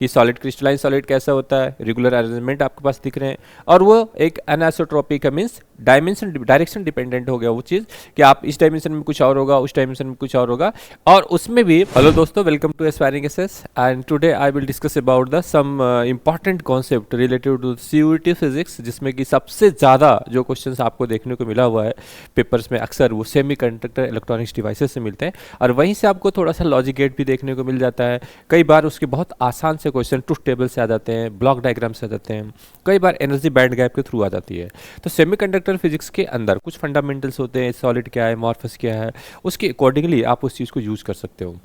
कि solid crystalline solid कैसा होता है, रेगुलर अरेंजमेंट आपके पास दिख रहे हैं, और वो एक अनआइसोट्रोपिक का मीन्स डायरेक्शन डिपेंडेंट हो गया वो चीज़ कि आप इस डायमेंशन में कुछ और होगा, उस डायमेंशन में कुछ और होगा। और उसमें भी हेलो दोस्तों, welcome to aspiring SS and today I will discuss about the some important concept related to CUET physics, जिसमें कि सबसे ज़्यादा जो क्वेश्चंस आपको देखने को मिला हुआ है पेपर्स में अक्सर वो सेमीकंडक्टर इलेक्ट्रॉनिक्स डिवाइसेस से मिलते हैं, और वहीं से आपको थोड़ा सा लॉजिक गेट भी देखने को मिल जाता है। कई बार उसके बहुत आसान से क्वेश्चन ट्रुथ टेबल से आ जाते हैं, ब्लॉक डायग्राम से आ जाते हैं, कई बार एनर्जी बैंड गैप के थ्रू आ जाती है। तो सेमीकंडक्टर फिजिक्स के अंदर कुछ फंडामेंटल्स होते हैं, सॉलिड क्या है, अमॉर्फस क्या है, उसके अकॉर्डिंगली आप उस चीज़ को यूज कर सकते हो।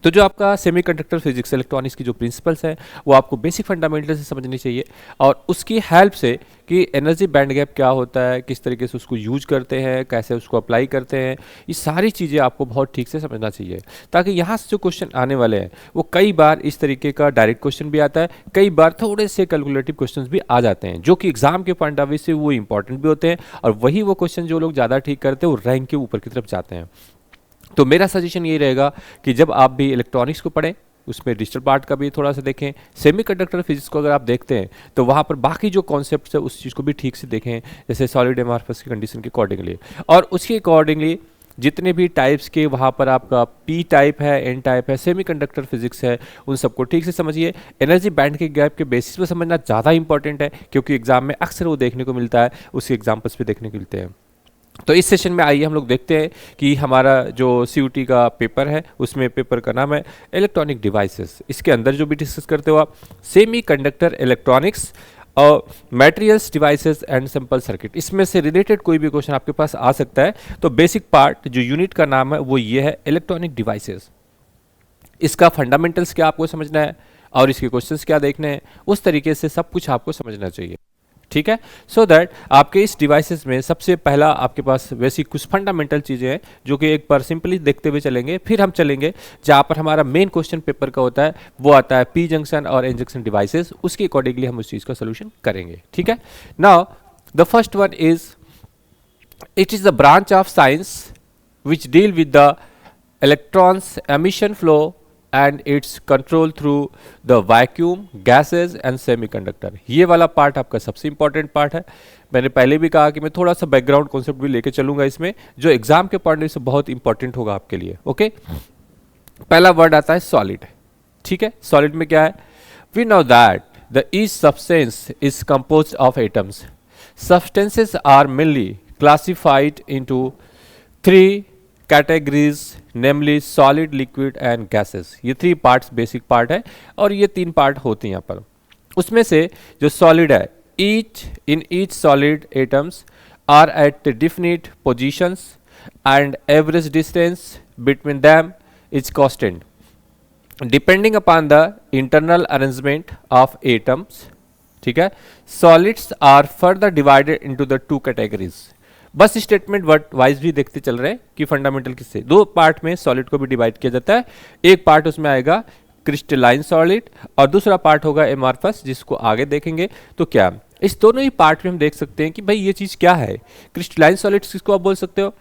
तो जो आपका सेमीकंडक्टर फिजिक्स इलेक्ट्रॉनिक्स की जो प्रिंसिपल्स हैं वो आपको बेसिक फंडामेंटल से समझनी चाहिए, और उसकी हेल्प से कि एनर्जी बैंड गैप क्या होता है, किस तरीके से उसको यूज करते हैं, कैसे उसको अप्लाई करते हैं, ये सारी चीज़ें आपको बहुत ठीक से समझना चाहिए, ताकि यहाँ से जो क्वेश्चन आने वाले हैं वो कई बार इस तरीके का डायरेक्ट क्वेश्चन भी आता है, कई बार थोड़े से कैलकुलेटिव क्वेश्चन भी आ जाते हैं, जो कि एग्जाम के पॉइंट ऑफ व्यू से वो इंपॉर्टेंट भी होते हैं, और वही वो क्वेश्चन जो लोग ज़्यादा ठीक करते हैं वो रैंक के ऊपर की तरफ जाते हैं। तो मेरा सजेशन यही रहेगा कि जब आप भी इलेक्ट्रॉनिक्स को पढ़ें, उसमें डिजिटल पार्ट का भी थोड़ा सा देखें, सेमीकंडक्टर फिजिक्स को अगर आप देखते हैं तो वहाँ पर बाकी जो कॉन्सेप्ट्स है उस चीज़ को भी ठीक से देखें, जैसे सॉलिड एमॉर्फस की कंडीशन के अकॉर्डिंगली, और उसके अकॉर्डिंगली जितने भी टाइप्स के वहाँ पर आपका पी टाइप है, एन टाइप है, सेमीकंडक्टर फिजिक्स है, उन सबको ठीक से समझिए। एनर्जी बैंड के गैप के बेसिस पर समझना ज़्यादा इंपॉर्टेंट है, क्योंकि एग्जाम में अक्सर वो देखने को मिलता है, उसके एग्जाम्पल्स भी देखने को मिलते हैं। तो इस सेशन में आइए हम लोग देखते हैं कि हमारा जो सीयूटी का पेपर है उसमें पेपर का नाम है इलेक्ट्रॉनिक डिवाइसेस। इसके अंदर जो भी डिस्कस करते हो आप सेमी कंडक्टर इलेक्ट्रॉनिक्स और materials devices and simple circuit, इसमें से रिलेटेड कोई भी क्वेश्चन आपके पास आ सकता है। तो बेसिक पार्ट जो यूनिट का नाम है वो ये है इलेक्ट्रॉनिक डिवाइसेस। इसका फंडामेंटल्स क्या आपको समझना है और इसके क्वेश्चंस क्या देखने हैं, उस तरीके से सब कुछ आपको समझना चाहिए, ठीक है। सो दैट आपके इस डिवाइसेस में सबसे पहला आपके पास वैसी कुछ फंडामेंटल चीज़ें हैं जो कि एक बार सिंपली देखते हुए चलेंगे, फिर हम चलेंगे जहाँ पर हमारा मेन क्वेश्चन पेपर का होता है, वो आता है पी जंक्शन और एन जंक्शन डिवाइसेस, उसके अकॉर्डिंगली हम उस चीज़ का सोल्यूशन करेंगे, ठीक है। Now the first one is it is the branch of science which deal with the electrons emission flow and its control through the vacuum gases and semiconductor। ये वाला part आपका सबसे इंपॉर्टेंट पार्ट है। मैंने पहले भी कहा कि मैं थोड़ा सा बैकग्राउंड कॉन्सेप्ट भी लेके चलूंगा इसमें, जो एग्जाम के पॉइंट से बहुत इंपॉर्टेंट होगा आपके लिए, ओके। पहला वर्ड आता है सॉलिड, ठीक है। सॉलिड में क्या है, we know that the each substance is composed of atoms. Substances are mainly classified into 3 categories, namely solid, liquid and gases. ये 3 पार्ट्स बेसिक पार्ट है, और ये 3 पार्ट होते हैं यहाँ पर। उसमें से जो सॉलिड है, each solid atoms are at definite positions and average distance between them is constant depending upon the internal arrangement of atoms, ठीक है। Solids are further divided into the 2 categories. बस स्टेटमेंट वर्ड वाइज भी देखते चल रहे हैं कि fundamental किससे 2 पार्ट में सॉलिड को भी डिवाइड किया जाता है। एक पार्ट उसमें आएगा क्रिस्टलाइन सॉलिड और दूसरा पार्ट होगा एमॉर्फस, जिसको आगे देखेंगे। तो क्या इस दोनों ही पार्ट में हम देख सकते हैं कि भाई ये चीज क्या है, क्रिस्टलाइन सॉलिड किसको आप बोल सकते हो,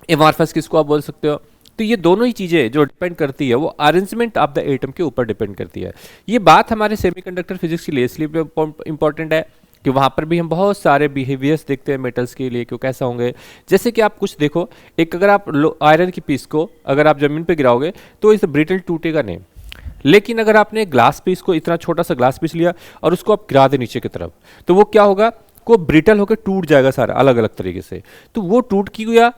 एमॉर्फस किसको आप बोल सकते हो। तो ये दोनों ही चीजें जो डिपेंड करती है वो अरेंजमेंट ऑफ द एटम के ऊपर डिपेंड करती है। ये बात हमारे सेमीकंडक्टर फिजिक्स के लिए इसलिए इंपॉर्टेंट है कि वहाँ पर भी हम बहुत सारे बिहेवियर्स देखते हैं मेटल्स के लिए, क्यों कैसा होंगे। जैसे कि आप कुछ देखो, एक अगर आप आयरन की पीस को अगर आप जमीन पे गिराओगे तो इस ब्रिटल टूटेगा नहीं, लेकिन अगर आपने ग्लास पीस को, इतना छोटा सा ग्लास पीस लिया और उसको आप गिरा दे नीचे की तरफ, तो वो क्या होगा, को ब्रिटल होकर टूट जाएगा सारा अलग अलग तरीके से। तो वो टूट क्यों गया,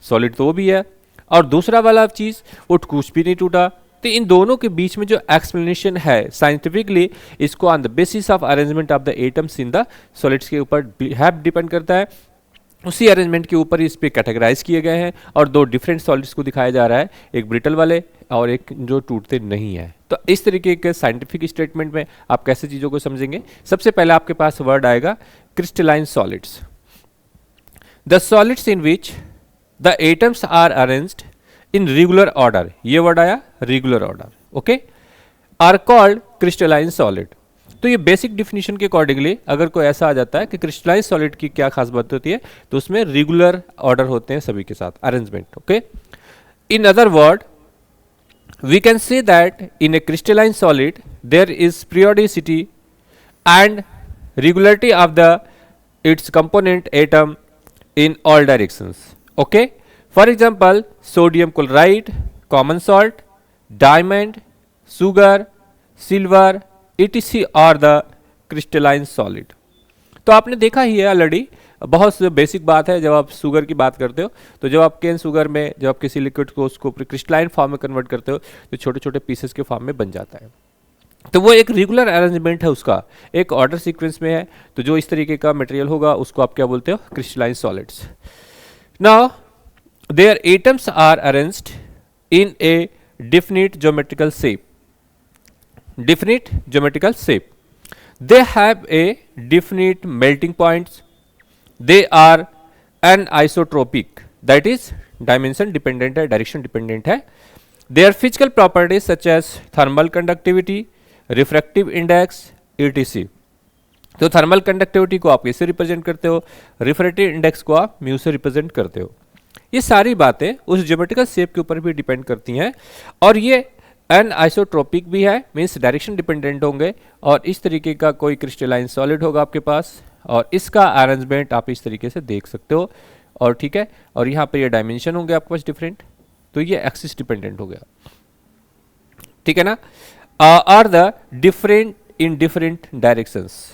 सॉलिड तो वो भी है, और दूसरा वाला चीज वो कुछ भी नहीं टूटा। तो इन दोनों के बीच में जो एक्सप्लेनेशन है साइंटिफिकली, इसको on the basis of arrangement of the atoms in the solids के ऊपर डिपेंड करता है। उसी अरेंजमेंट के ऊपर इस पे कैटेगराइज किए गए हैं, और 2 डिफरेंट सॉलिड्स को दिखाया जा रहा है, एक ब्रिटल वाले और एक जो टूटते नहीं है। तो इस तरीके के साइंटिफिक स्टेटमेंट में आप कैसे चीज़ों को समझेंगे, सबसे पहले आपके पास वर्ड आएगा crystalline solids. The solids in which the atoms are arranged in regular order, ये वर्ड आया regular order, okay, are called crystalline solid. तो ये बेसिक डिफिनीशन के अकॉर्डिंगली अगर कोई ऐसा आ जाता है कि क्रिस्टलाइन सॉलिड की क्या खास बात होती है, तो उसमें रेगुलर ऑर्डर होते हैं सभी के साथ, arrangement, okay. In other word we can say that in a crystalline solid there is periodicity and regularity of the its component atom in all directions. Okay, for example, sodium chloride, common salt, diamond, sugar, silver, etc are the crystalline solid. तो आपने देखा ही है already, बहुत basic बात है। जब आप sugar की बात करते हो तो जब आप केन शुगर में जब आप किसी लिक्विड को उसको क्रिस्टलाइन फॉर्म में कन्वर्ट करते हो तो छोटे छोटे पीसेस के फॉर्म में बन जाता है। तो वो एक रेगुलर अरेंजमेंट है, उसका एक ऑर्डर सीक्वेंस में है। तो जो इस तरीके का मटेरियल होगा उसको आप क्या बोलते हो, crystalline solids. Now their atoms are arranged in a definite geometrical shape, definite geometrical shape. They have a definite melting points. They are anisotropic, that is dimension dependent है, direction dependent है. Their physical properties such as thermal conductivity, refractive index, etc. तो thermal conductivity को आप कैसे represent करते हो, refractive index को आप म्यू से रिप्रेजेंट करते हो। ये सारी बातें उस ज्योमेट्रिकल शेप के ऊपर भी डिपेंड करती हैं और ये एनआइसोट्रोपिक भी है, मीन्स डायरेक्शन डिपेंडेंट होंगे। और इस तरीके का कोई क्रिस्टलाइन सॉलिड होगा आपके पास और इसका अरेंजमेंट आप इस तरीके से देख सकते हो। और ठीक है, और यहाँ पे ये डायमेंशन होंगे आपके पास डिफरेंट, तो ये एक्सिस डिपेंडेंट हो गया, ठीक है ना। Are the different in different directions,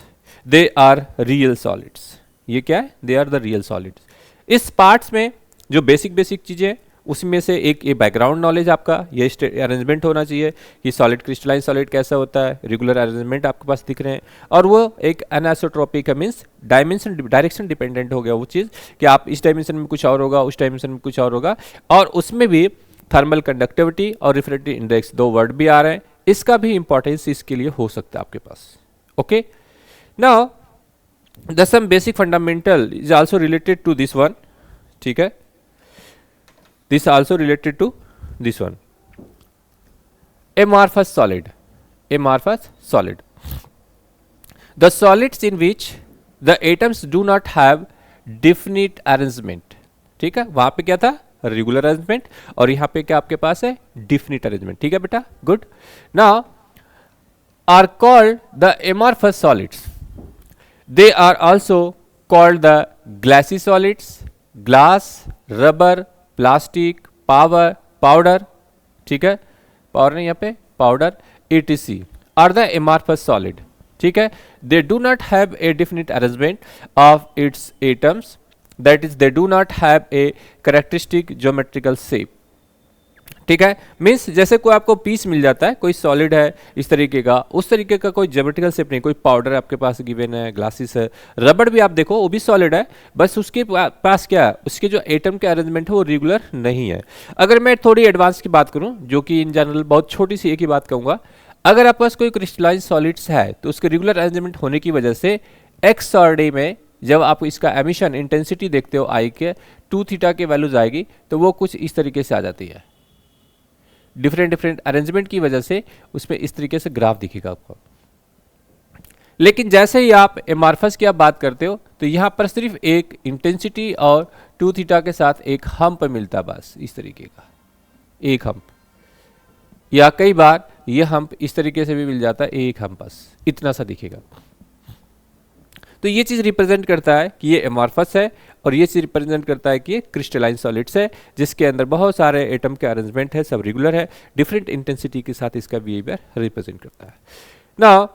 they are real solids. ये क्या है, they are the real solids. इस पार्ट्स में जो बेसिक चीजें, उसमें से एक ये बैकग्राउंड नॉलेज आपका ये अरेंजमेंट होना चाहिए कि सॉलिड क्रिस्टलाइन सॉलिड कैसा होता है, रेगुलर अरेंजमेंट आपके पास दिख रहे हैं। और वो एक एनासोट्रोपिक है, मीन्स डायमेंशन डायरेक्शन डिपेंडेंट हो गया वो चीज़ कि आप इस डायमेंशन में कुछ और होगा, उस डायमेंशन में कुछ और होगा। और उसमें भी थर्मल कंडक्टिविटी और रिफ्रैक्टिव इंडेक्स, दो वर्ड भी आ रहे हैं, इसका भी इंपॉर्टेंस इसके लिए हो सकता है आपके पास। Okay, now the some basic fundamental is also related to this one, ठीक है। This also related to this one. Amorphous solid. Amorphous solid. The solids in which the atoms do not have definite arrangement. ठीक है, वहां पे क्या था, regular arrangement, और यहाँ पे क्या आपके पास है, डिफिनिट अरेंजमेंट। ठीक है बेटा, good. Now are called the amorphous solids. They are also called the glassy solids. Glass, rubber, plastic, powder, ठीक है, पाउडर नहीं यहाँ पे, powder, etc are the amorphous solid, ठीक है। They do not have a definite arrangement of its atoms, that is they do not have a characteristic geometrical shape, ठीक है। Means जैसे कोई आपको पीस मिल जाता है, कोई सॉलिड है इस तरीके का, उस तरीके का कोई ज्योमेट्रिकल शेप नहीं। कोई पाउडर आपके पास गिवन है, ग्लासेस है, रबड़ भी आप देखो वो भी सॉलिड है, बस उसके पास क्या है, उसके जो एटम के अरेंजमेंट है वो रेगुलर नहीं है। अगर मैं थोड़ी एडवांस की बात करूं, जो कि इन जनरल बहुत छोटी सी एक ही बात कहूंगा, अगर आपके पास कोई क्रिस्टलाइन सॉलिड्स है तो उसके रेगुलर अरेंजमेंट होने की वजह से एक्स और डे में जब आप इसका एमिशन इंटेंसिटी देखते हो आई के 2 थीटा के वैल्यूज आएगी तो वो कुछ इस तरीके से आ जाती है। डिफरेंट अरेंजमेंट की वजह से उसमें इस तरीके से ग्राफ दिखेगा आपको। लेकिन जैसे ही आप एमॉर्फस की आप बात करते हो तो यहां पर सिर्फ एक इंटेंसिटी और 2 थीटा के साथ एक हम्प मिलता है, बस इस तरीके का एक हम्प, या कई बार ये हम्प इस तरीके से भी मिल जाता है, एक हम्प बस इतना सा दिखेगा। तो ये चीज रिप्रेजेंट करता है कि ये एमॉर्फस है और ये चीज रिप्रेजेंट करता है कि ये क्रिस्टलाइन सॉलिड्स है जिसके अंदर बहुत सारे एटम के अरेंजमेंट है, सब रेगुलर है, डिफरेंट इंटेंसिटी के साथ इसका बिहेवियर रिप्रेजेंट करता है। Now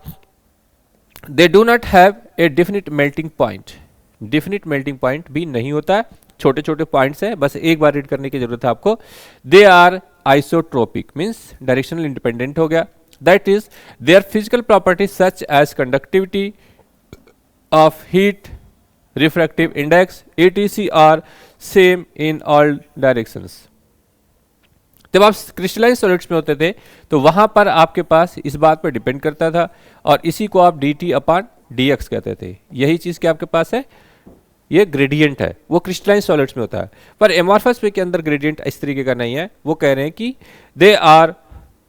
they do not have A definite melting point, definite melting point भी नहीं होता है, छोटे छोटे पॉइंट्स हैं, बस एक बार रीड करने की जरूरत है आपको। They are isotropic, means directional independent हो गया, that is their physical properties such as conductivity of heat, refractive index, etc are same in all directions। जब आप क्रिस्टलाइन सॉलिड्स में होते थे तो वहां पर आपके पास इस बात पर डिपेंड करता था और इसी को आप dt अपॉन dx कहते थे। यही चीज क्या आपके पास है, ये ग्रेडियंट है, वो क्रिस्टलाइन सॉलिड्स में होता है। पर एमॉर्फस के अंदर ग्रेडियंट इस तरीके का नहीं है, वो कह रहे हैं कि they are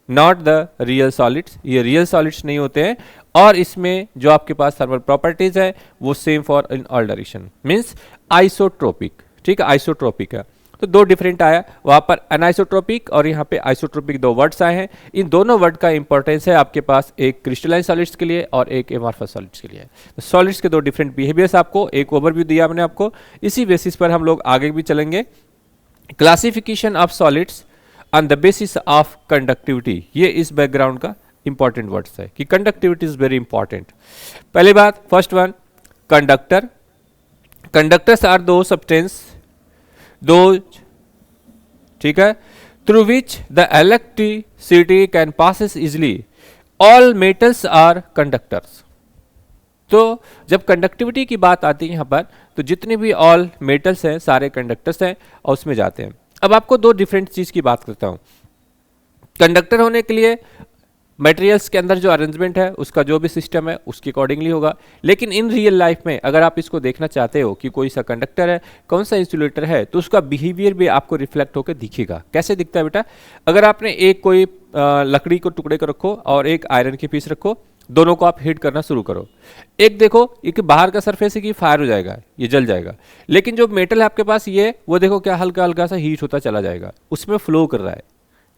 not the real solids, ये रियल सॉलिड्स नहीं होते हैं और इसमें जो आपके पास थर्मल प्रॉपर्टीज है वो same for in all direction, means isotropic. ठीक है, आइसोट्रोपिक है। तो दो डिफरेंट आया, वहाँ पर अनआइसोट्रोपिक और यहाँ पे आइसोट्रोपिक दो वर्ड्स आए हैं। इन दोनों वर्ड का इंपॉर्टेंस है आपके पास एक क्रिस्टलाइन सॉलिड्स के लिए और एक एमॉर्फस सॉलिड्स के लिए। तो सॉलिड्स के दो डिफरेंट बिहेवियर्स आपको एक ओवरव्यू दिया मैंने आपको, इसी बेसिस पर हम लोग आगे भी चलेंगे। Classification of solids on the basis of conductivity, ये इस बैकग्राउंड का इंपॉर्टेंट वर्ड्स है कि कंडक्टिविटी इज वेरी इंपॉर्टेंट। पहली बात, first one, conductor. Conductors are those substance, those, ठीक है, through which the electricity can passes easily. All metals are conductors. तो जब कंडक्टिविटी की बात आती है यहाँ पर, तो जितने भी ऑल मेटल्स हैं सारे कंडक्टर्स हैं और उसमें जाते हैं। अब आपको दो डिफरेंट चीज की बात करता हूं। कंडक्टर होने के लिए मटेरियल्स के अंदर जो अरेंजमेंट है उसका जो भी सिस्टम है उसके अकॉर्डिंगली होगा, लेकिन इन रियल लाइफ में अगर आप इसको देखना चाहते हो कि कोई सा कंडक्टर है, कौन सा इंसुलेटर है, तो उसका बिहेवियर भी आपको रिफ्लेक्ट होकर दिखेगा। कैसे दिखता है बेटा, अगर आपने एक कोई लकड़ी को टुकड़े को रखो और एक आयरन के पीस रखो, दोनों को आप हीट करना शुरू करो, एक देखो एक बाहर का सरफेस है कि फायर हो जाएगा, ये जल जाएगा, लेकिन जो मेटल है आपके पास ये, वो देखो क्या हल्का हल्का सा हीट होता चला जाएगा, उसमें फ्लो कर रहा है।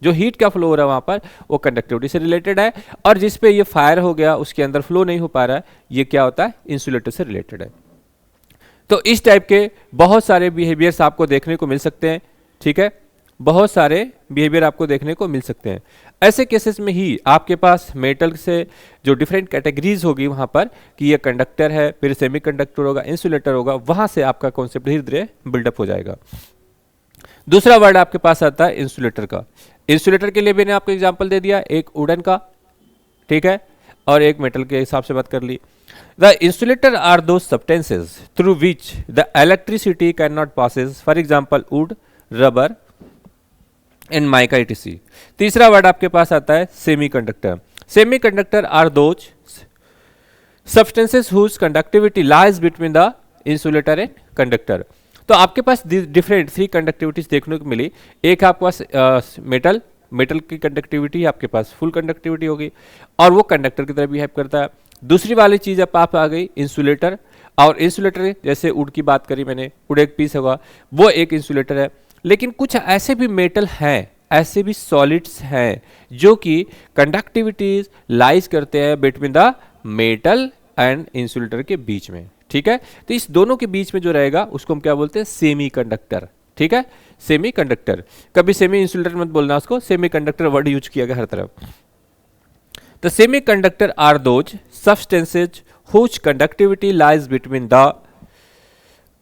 जो हीट का फ्लो हो रहा है वहां पर वो कंडक्टिविटी से रिलेटेड है, और जिस पे ये फायर हो गया उसके अंदर फ्लो नहीं हो पा रहा है, ये क्या होता है, इंसुलेटर से रिलेटेड है। तो इस टाइप के बहुत सारे बिहेवियर्स आपको देखने को मिल सकते हैं, ठीक है, बहुत सारे बिहेवियर आपको देखने को मिल सकते हैं। ऐसे केसेस में ही आपके पास मेटल से जो डिफरेंट कैटेगरीज होगी वहां पर कि ये कंडक्टर है, फिर सेमी कंडक्टर होगा, इंसुलेटर होगा, वहां से आपका कॉन्सेप्ट धीरे धीरे बिल्डअप हो जाएगा। दूसरा वर्ड आपके पास आता है इंसुलेटर का। इंसुलेटर के लिए मैंने आपको एग्जांपल दे दिया, एक वुडन का, ठीक है, और एक मेटल के हिसाब से बात कर ली। The insulator are those substances through which the electricity can not passes, for example wood, rubber and mica etc। तीसरा वर्ड आपके पास आता है semiconductor. Semiconductor are those substances whose conductivity lies between the insulator and conductor. तो आपके पास different three conductivities देखने को मिली। एक आपके पास मेटल की कंडक्टिविटी आपके पास फुल कंडक्टिविटी होगी और वो कंडक्टर की तरह बिहेव करता है। दूसरी वाली चीज अब आप आ गई इंसुलेटर, और इंसुलेटर जैसे वुड की बात करी मैंने, वुड एक पीस होगा, वो एक इंसुलेटर है। लेकिन कुछ ऐसे भी मेटल हैं, ऐसे भी सॉलिड्स हैं जो कि कंडक्टिविटीज लाइज करते हैं between the metal and insulator के बीच में, ठीक है। तो इस दोनों के बीच में जो रहेगा उसको हम क्या बोलते हैं, सेमी कंडक्टर, ठीक है, सेमी कंडक्टर। कभी सेमी इंसुलेटर मत बोलना उसको, सेमी कंडक्टर वर्ड यूज किया गया हर तरफ। The semi conductor are those substances whose conductivity lies between the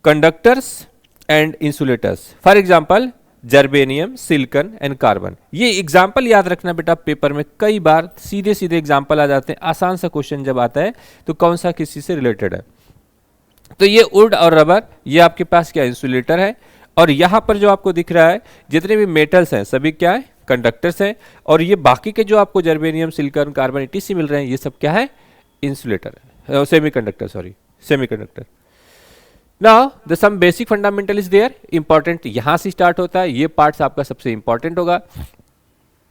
conductors and insulators, for example germanium, silicon and carbon. ये एग्जाम्पल याद रखना बेटा, पेपर में कई बार सीधे सीधे एग्जाम्पल आ जाते हैं। आसान सा क्वेश्चन जब आता है तो कौन सा किसी से रिलेटेड है। तो ये वुड और रबर, ये आपके पास क्या इंसुलेटर है, और यहां पर जो आपको दिख रहा है जितने भी मेटल्स हैं सभी क्या है, कंडक्टर्स हैं, और ये बाकी के जो आपको जर्बेनियम, सिलिकॉन, कार्बन etc मिल रहे हैं, ये सब क्या है, इंसुलेटर है, semiconductor, sorry semiconductor. Now the some basic fundamental is there, important यहां से स्टार्ट होता है, ये पार्ट्स आपका सबसे इंपॉर्टेंट होगा,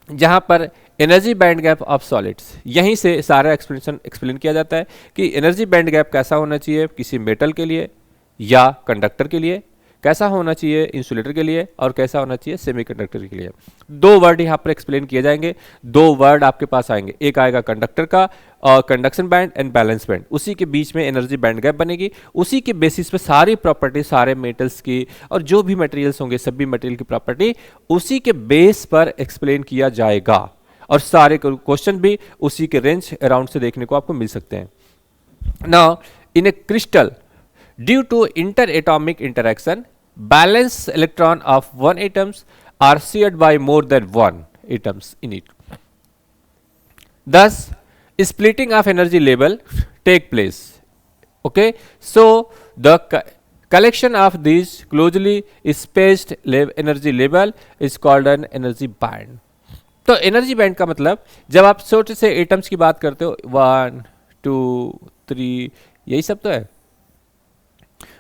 जहां पर energy band gap of solids, यहीं से सारा एक्सप्लेनेशन एक्सप्लेन किया जाता है कि एनर्जी बैंड गैप कैसा होना चाहिए किसी मेटल के लिए या कंडक्टर के लिए, कैसा होना चाहिए इंसुलेटर के लिए, और कैसा होना चाहिए सेमीकंडक्टर के लिए। दो वर्ड यहाँ पर एक्सप्लेन किए जाएंगे, दो वर्ड आपके पास आएंगे, एक आएगा कंडक्टर का और conduction band and valence band, उसी के बीच में एनर्जी बैंड गैप बनेगी, उसी के बेसिस पे सारी प्रॉपर्टी सारे मेटल्स की और जो भी मटेरियल्स होंगे सभी मटेरियल की प्रॉपर्टी उसी के बेस पर एक्सप्लेन किया जाएगा, और सारे क्वेश्चन भी उसी के रेंज अराउंड से देखने को आपको मिल सकते हैं। Now in A crystal, due to interatomic interaction, balance electron of one atoms are shared by more than one atoms in it. Thus, splitting of energy level take place. Okay, so the collection of these closely spaced energy level is called an energy band. तो energy band का मतलब जब आप छोटे से atoms की बात करते हो 1, 2, 3 यही सब तो है,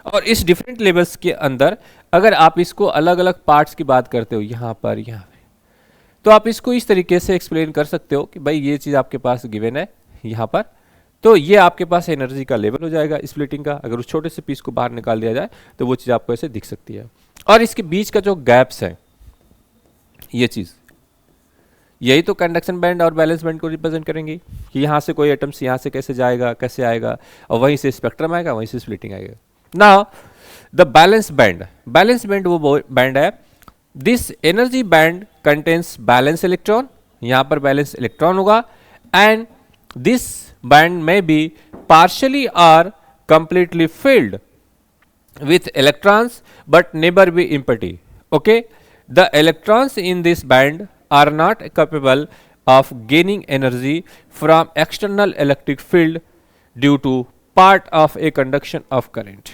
और इस डिफरेंट लेवल्स के अंदर अगर आप इसको अलग अलग पार्ट्स की बात करते हो यहाँ पर, तो आप इसको इस तरीके से एक्सप्लेन कर सकते हो कि भाई ये चीज़ आपके पास गिवन है यहाँ पर, तो ये आपके पास एनर्जी का लेवल हो जाएगा स्प्लिटिंग का। अगर उस छोटे से पीस को बाहर निकाल दिया जाए तो वो चीज़ आपको ऐसे दिख सकती है। और इसके बीच का जो गैप्स है, ये चीज़, यही तो कंडक्शन बैंड और बैलेंस बैंड को रिप्रेजेंट करेंगे कि यहाँ से कोई एटम्स यहाँ से कैसे जाएगा, कैसे आएगा, और वहीं से स्पेक्ट्रम आएगा, वहीं से स्प्लिटिंग आएगा। नाउ द बैलेंस बैंड वो बैंड है, this energy band contains valence electron, यहाँ पर बैलेंस इलेक्ट्रॉन होगा, एंड दिस बैंड में be partially or completely filled with electrons but never be empty. Okay, the electrons in this band are not capable of gaining energy from external electric field due to part of a conduction of current.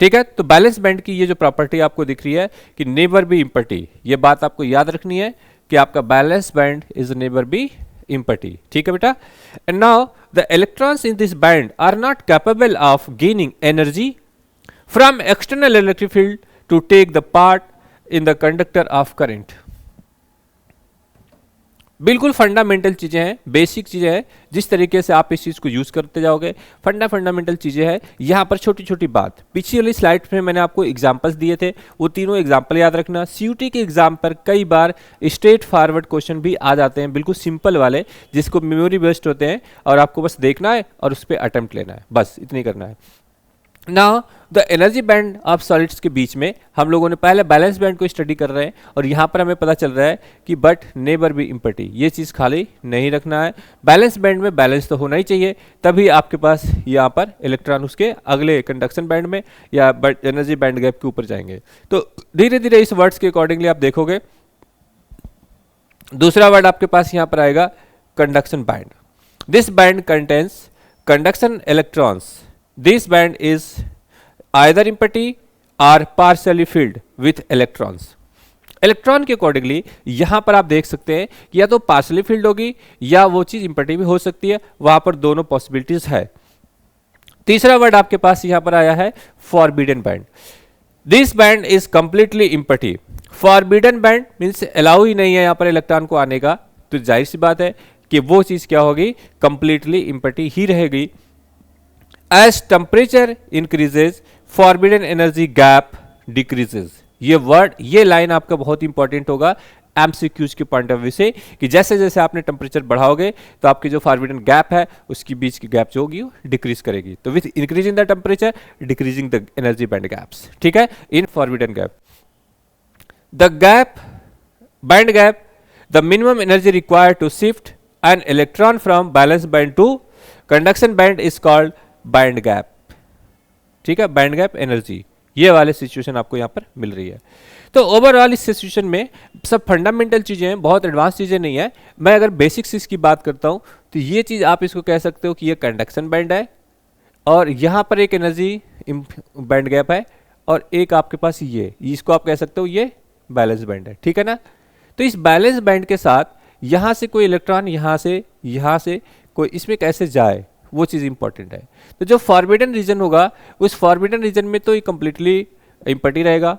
ठीक है, तो balance band की ये जो property आपको दिख रही है कि नेवर बी इम्पटी, ये बात आपको याद रखनी है कि आपका valence band is never be empty. ठीक है बेटा। And now the electrons in this band are not capable of gaining energy from external electric field to take the part in the conductor of current. बिल्कुल fundamental चीजें हैं, basic चीजें हैं, जिस तरीके से आप इस चीज को यूज करते जाओगे फंडामेंटल चीजें हैं। यहां पर छोटी छोटी बात, पिछली वाली स्लाइड में मैंने आपको एग्जांपल्स दिए थे, वो तीनों एग्जांपल याद रखना। सीयूटी के एग्जाम पर कई बार स्ट्रेट फॉरवर्ड क्वेश्चन भी आ जाते हैं, बिल्कुल सिंपल वाले, जिसको मेमोरी बेस्ड होते हैं, और आपको बस देखना है और उस पर अटेम्प्ट लेना है, बस इतनी करना है। Now the energy band of solids के बीच में हम लोगों ने पहले बैलेंस बैंड को स्टडी कर रहे हैं, और यहाँ पर हमें पता चल रहा है कि बट नेवर बी इम्पटी, ये चीज़ खाली नहीं रखना है। बैलेंस बैंड में बैलेंस तो होना ही चाहिए, तभी आपके पास यहाँ पर इलेक्ट्रॉन उसके अगले कंडक्शन बैंड में या एनर्जी बैंड गैप के ऊपर जाएंगे। तो धीरे धीरे इस वर्ड्स के अकॉर्डिंगली आप देखोगे। दूसरा वर्ड आपके पास यहाँ पर आएगा conduction band. This band contains conduction electrons. This band is either empty or partially filled with electrons. Electron के अकॉर्डिंगली यहां पर आप देख सकते हैं कि या तो पार्शली फिल्ड होगी या वो चीज इम्पटी भी हो सकती है, वहां पर दोनों पॉसिबिलिटीज है। तीसरा वर्ड आपके पास यहां पर आया है forbidden band. This band is completely empty. Forbidden band means allow ही नहीं है यहां पर इलेक्ट्रॉन को आने का, तो जाहिर सी बात है कि वो चीज क्या होगी, कंप्लीटली इम्पटी ही रहेगी। As temperature increases, forbidden energy gap decreases. ये वर्ड, ये लाइन आपका बहुत इंपॉर्टेंट होगा एमसीक्यूज के पॉइंट ऑफ व्यू से, कि जैसे जैसे आपने टेम्परेचर बढ़ाओगे तो आपकी जो फॉरबिडन गैप है उसकी बीच की गैप जो होगी वो डिक्रीज करेगी। तो with increasing the temperature decreasing the energy band gaps. ठीक है, in forbidden gap the gap band gap the minimum energy required to shift an electron from balance band to conduction band is called band gap. ठीक है, band gap energy, ये वाले situation आपको यहां पर मिल रही है। तो ओवरऑल इस सिचुएशन में सब फंडामेंटल चीजें हैं, बहुत एडवांस चीजें नहीं है। मैं अगर बेसिक्स इसकी बात करता हूं तो ये चीज आप इसको कह सकते हो कि ये कंडक्शन बैंड है, और यहां पर एक एनर्जी बैंड गैप है, और एक आपके पास ये, इसको आप कह सकते हो ये बैलेंस बैंड है। ठीक है ना। तो इस बैलेंस बैंड के साथ यहां से कोई इलेक्ट्रॉन यहां से कोई इसमें कैसे जाए, वो चीज़ इंपॉर्टेंट है। तो जो फॉरबिडन रीजन होगा, उस फॉरबिडन रीजन में तो ये कंप्लीटली इम्पटी रहेगा।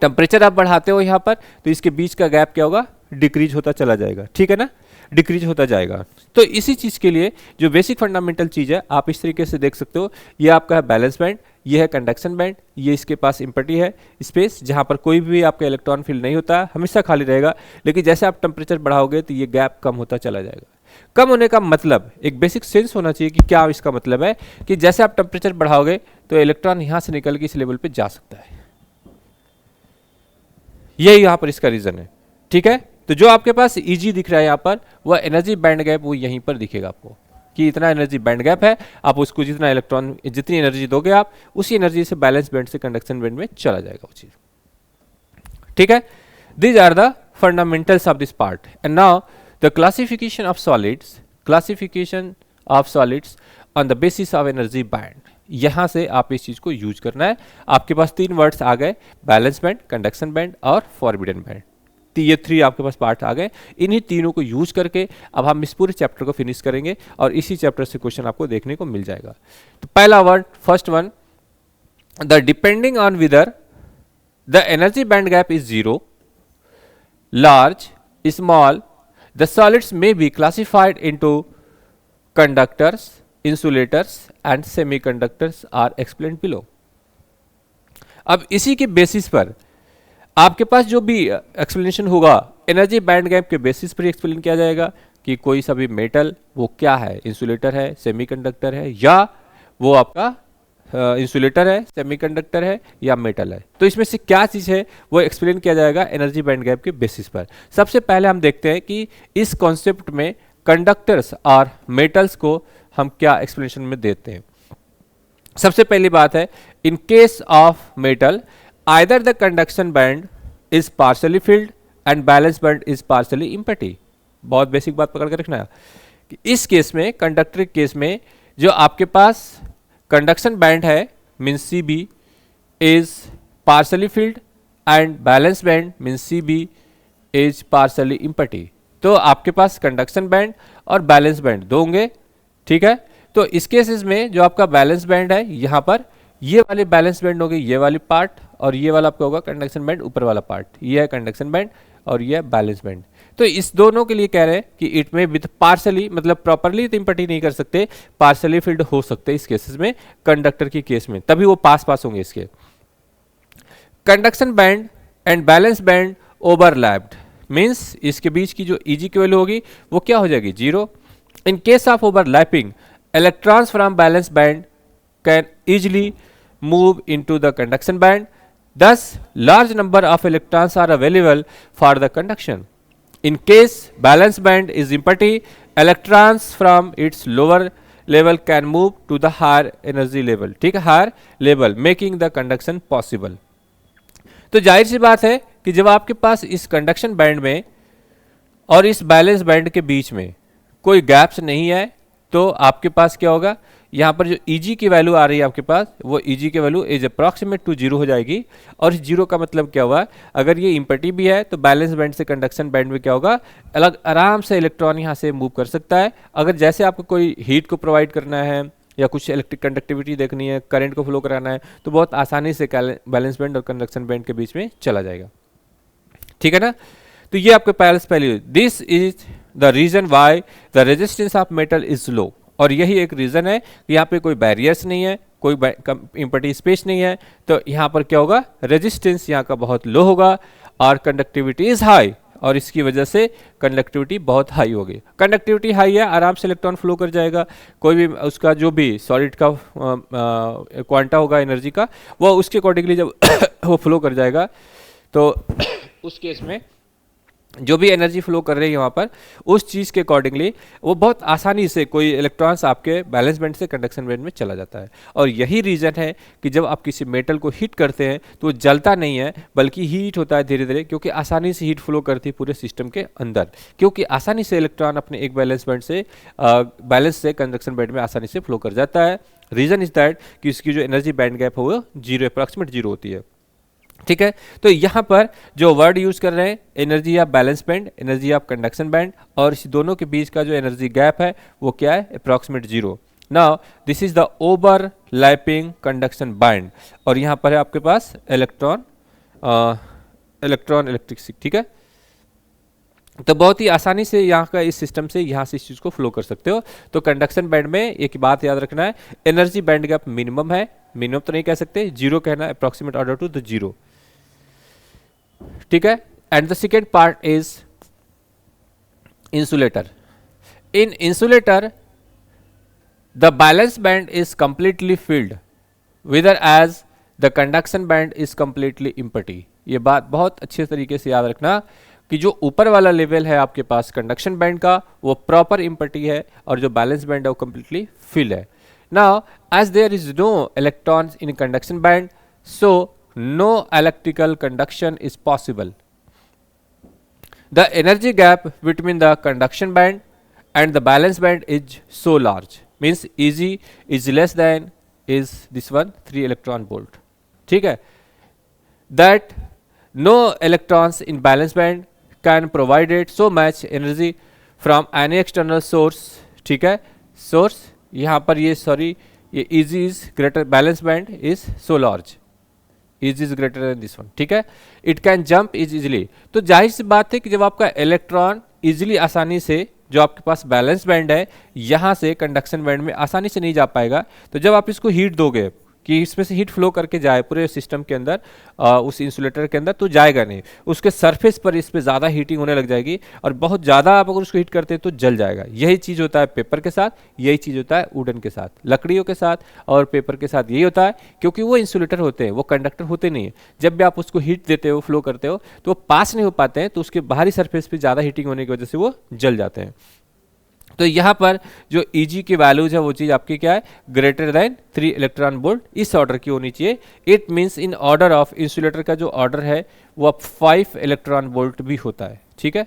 टेम्परेचर आप बढ़ाते हो यहाँ पर तो इसके बीच का गैप क्या होगा, डिक्रीज होता चला जाएगा। ठीक है ना, डिक्रीज होता जाएगा। तो इसी चीज़ के लिए जो बेसिक फंडामेंटल चीज़ है आप इस तरीके से देख सकते हो। ये आपका है बैलेंस बैंड, ये है कंडक्शन बैंड, ये इसके पास इम्पटी है स्पेस, जहाँ पर कोई भी आपका इलेक्ट्रॉन फील्ड नहीं होता, हमेशा खाली रहेगा। लेकिन जैसे आप टेम्परेचर बढ़ाओगे तो ये गैप कम होता चला जाएगा। कम होने का मतलब एक बेसिक सेंस होना चाहिए कि क्या इसका मतलब है, कि जैसे आप टेम्परेचर बढ़ाओगे तो इलेक्ट्रॉन यहां से निकल के इस लेवल पे जा सकता है, यही यहां पर इसका रीजन है। ठीक है, तो जो आपके पास ईजी दिख रहा है यहां पर, वह एनर्जी बैंड गैप वो यहीं पर दिखेगा आपको, कि इतना एनर्जी बैंड गैप है। आप उसको जितना इलेक्ट्रॉन, जितनी एनर्जी दोगे आप, उसी एनर्जी से बैलेंस बैंड से कंडक्शन बैंड में चला जाएगा वो चीज। ठीक है, these are the fundamentals of this part. And now the classification of solids on the basis of energy band। यहां से आप इस चीज को यूज करना है। आपके पास तीन वर्ड्स आ गए, बैलेंस बैंड, कंडक्शन बैंड और फॉरबिडन बैंड। ये थ्री आपके पास पार्ट आ गए। इन्हीं तीनों को यूज करके अब हम इस पूरे चैप्टर को फिनिश करेंगे, और इसी चैप्टर से क्वेश्चन आपको देखने को मिल जाएगा। तो पहला word, first one, the depending on whether the energy band gap is zero, large, small, the solids may be classified into conductors, insulators and semiconductors are explained below. अब इसी के बेसिस पर आपके पास जो भी एक्सप्लेनेशन होगा एनर्जी बैंड गैप के basis पर एक्सप्लेन किया जाएगा कि कोई सा भी मेटल वो क्या है, इंसुलेटर है, सेमीकंडक्टर है, या वो आपका इंसुलेटर है, सेमीकंडक्टर है, या मेटल है। तो इसमें से क्या चीज़ है वो एक्सप्लेन किया जाएगा एनर्जी बैंड गैप के बेसिस पर। सबसे पहले हम देखते हैं कि इस कॉन्सेप्ट में कंडक्टर्स और मेटल्स को हम क्या एक्सप्लेनेशन में देते हैं। सबसे पहली बात है, in case of metal either the conduction band is partially filled and valence band is partially empty. बहुत बेसिक बात पकड़ के रखना है कि इस केस में, कंडक्टर केस में, जो आपके पास कंडक्शन बैंड है means C B is partially filled and valence band means C B is partially empty. तो आपके पास कंडक्शन बैंड और बैलेंस बैंड दो होंगे, ठीक है। तो इस केसेस में जो आपका बैलेंस बैंड है, यहाँ पर ये वाले बैलेंस बैंड होगी, ये वाली पार्ट, और ये वाला आपका होगा कंडक्शन बैंड, ऊपर वाला पार्ट, ये है कंडक्शन बैंड और ये है बैलेंस बैंड। तो इस दोनों के लिए कह रहे हैं कि इट में विथ पार्शली, मतलब प्रॉपरली तो इम्पटी नहीं कर सकते, पार्शली फिल्ड हो सकते इस केसेस में, कंडक्टर की केस में, तभी वो पास होंगे इसके। Conduction band and valence band overlapped means इसके बीच की जो ईजी की वैल्यू होगी वो क्या हो जाएगी, 0। In case of overlapping electrons from balance band can easily move into the conduction band. Thus, large number of electrons are available for the conduction. In case balance band is empty, electrons from its lower level can move to the higher energy level. ठीक है, higher level, making the conduction possible. तो जाहिर सी बात है कि जब आपके पास इस कंडक्शन बैंड में और इस बैलेंस बैंड के बीच में कोई गैप्स नहीं है, तो आपके पास क्या होगा, यहाँ पर जो Eg की वैल्यू आ रही है आपके पास, वो Eg की वैल्यू इज अप्रॉक्सीमेट टू 0 हो जाएगी। और इस 0 का मतलब क्या हुआ, अगर ये इम्पटी भी है तो बैलेंस बैंड से कंडक्शन बैंड में क्या होगा, अलग आराम से इलेक्ट्रॉन यहाँ से मूव कर सकता है। अगर जैसे आपको कोई हीट को प्रोवाइड करना है या कुछ इलेक्ट्रिक कंडक्टिविटी देखनी है, करंट को फ्लो कराना है, तो बहुत आसानी से बैलेंस बैंड और कंडक्शन बैंड के बीच में चला जाएगा, ठीक है ना। तो ये आपके पहले this is the reason why the resistance of metal is low. और यही एक रीजन है कि यहाँ पे कोई बैरियर्स नहीं है, कोई इम्पटी स्पेस नहीं है, तो यहाँ पर क्या होगा, रेजिस्टेंस यहाँ का बहुत लो होगा और कंडक्टिविटी इज हाई, और इसकी वजह से कंडक्टिविटी बहुत हाई होगी। कंडक्टिविटी हाई है, आराम से इलेक्ट्रॉन फ्लो कर जाएगा, कोई भी उसका जो भी सॉलिड का क्वांटा होगा एनर्जी का, वो उसके अकॉर्डिंगली जब वो फ्लो कर जाएगा, तो उस केस में जो भी एनर्जी फ्लो कर रही है वहाँ पर, उस चीज़ के अकॉर्डिंगली वो बहुत आसानी से कोई इलेक्ट्रॉन्स आपके बैलेंस बैंड से कंडक्शन बैंड में चला जाता है। और यही रीज़न है कि जब आप किसी मेटल को हीट करते हैं तो वो जलता नहीं है, बल्कि हीट होता है धीरे धीरे, क्योंकि आसानी से हीट फ्लो करती है पूरे सिस्टम के अंदर, क्योंकि आसानी से इलेक्ट्रॉन अपने एक बैलेंस बैंड से बैलेंस से कंडक्शन बैंड में आसानी से फ्लो कर जाता है। रीज़न इज दैट कि इसकी जो एनर्जी बैंड गैप हो वो 0, अप्रॉक्सीमेट 0 होती है, ठीक है। तो यहाँ पर जो वर्ड यूज कर रहे हैं, energy of balance band, energy of conduction band, और इस दोनों के बीच का जो एनर्जी गैप है वो क्या है, approximate 0। Now this is the overlapping conduction band, और यहाँ पर है आपके पास इलेक्ट्रॉन इलेक्ट्रिक, ठीक है। तो बहुत ही आसानी से यहाँ का इस सिस्टम से यहाँ से इस चीज़ को फ्लो कर सकते हो। तो कंडक्शन बैंड में एक बात याद रखना है, एनर्जी बैंड गैप मिनिमम है, मिनिमम तो नहीं कह सकते, 0 कहना है, अप्रॉक्सीमेट ऑर्डर टू द 0, ठीक है। And the second part is insulator. In insulator the balance band is completely filled whether as the conduction band is completely empty. ये बात बहुत अच्छे तरीके से याद रखना कि जो ऊपर वाला लेवल है आपके पास कंडक्शन बैंड का वो प्रॉपर एम्प्टी है, और जो बैलेंस बैंड है वो कंप्लीटली फिल है। Now as there is no electrons in conduction band, so no electrical conduction is possible. The energy gap between the conduction band and the balance band is so large, means Eg is less than is this one 3 electron volt, ठीक है, that no electrons in balance band can provide it so much energy from any external source, ठीक है। source यहाँ पर ये sorry ये Eg is greater, balance band is so large, Eg is greater than this one, ठीक है। It can jump is easily, तो जाहिर सी बात है कि जब आपका इलेक्ट्रॉन इजिली आसानी से जो आपके पास बैलेंस बैंड है यहाँ से कंडक्शन बैंड में आसानी से नहीं जा पाएगा। तो जब आप इसको हीट दोगे कि इसमें से हीट फ्लो करके जाए पूरे सिस्टम के अंदर, उस इंसुलेटर के अंदर, तो जाएगा नहीं, उसके सरफेस पर इस पर ज़्यादा हीटिंग होने लग जाएगी और बहुत ज़्यादा आप अगर उसको हीट करते हैं तो जल जाएगा। यही चीज़ होता है पेपर के साथ, यही चीज़ होता है वुडन के साथ, लकड़ियों के साथ और पेपर के साथ यही होता है, क्योंकि वो इंसुलेटर होते हैं, वो कंडक्टर होते नहीं है। जब भी आप उसको हीट देते हो, फ्लो करते हो, तो वो पास नहीं हो पाते हैं, तो उसके बाहरी सरफेस पर ज़्यादा हीटिंग होने की वजह से वो जल जाते हैं। तो यहाँ पर जो Eg की वैल्यूज है वो चीज़ आपकी क्या है, ग्रेटर देन 3 इलेक्ट्रॉन वोल्ट, इस ऑर्डर की होनी चाहिए। It means in order of, insulator का जो ऑर्डर है वो अब 5 इलेक्ट्रॉन वोल्ट भी होता है, ठीक है।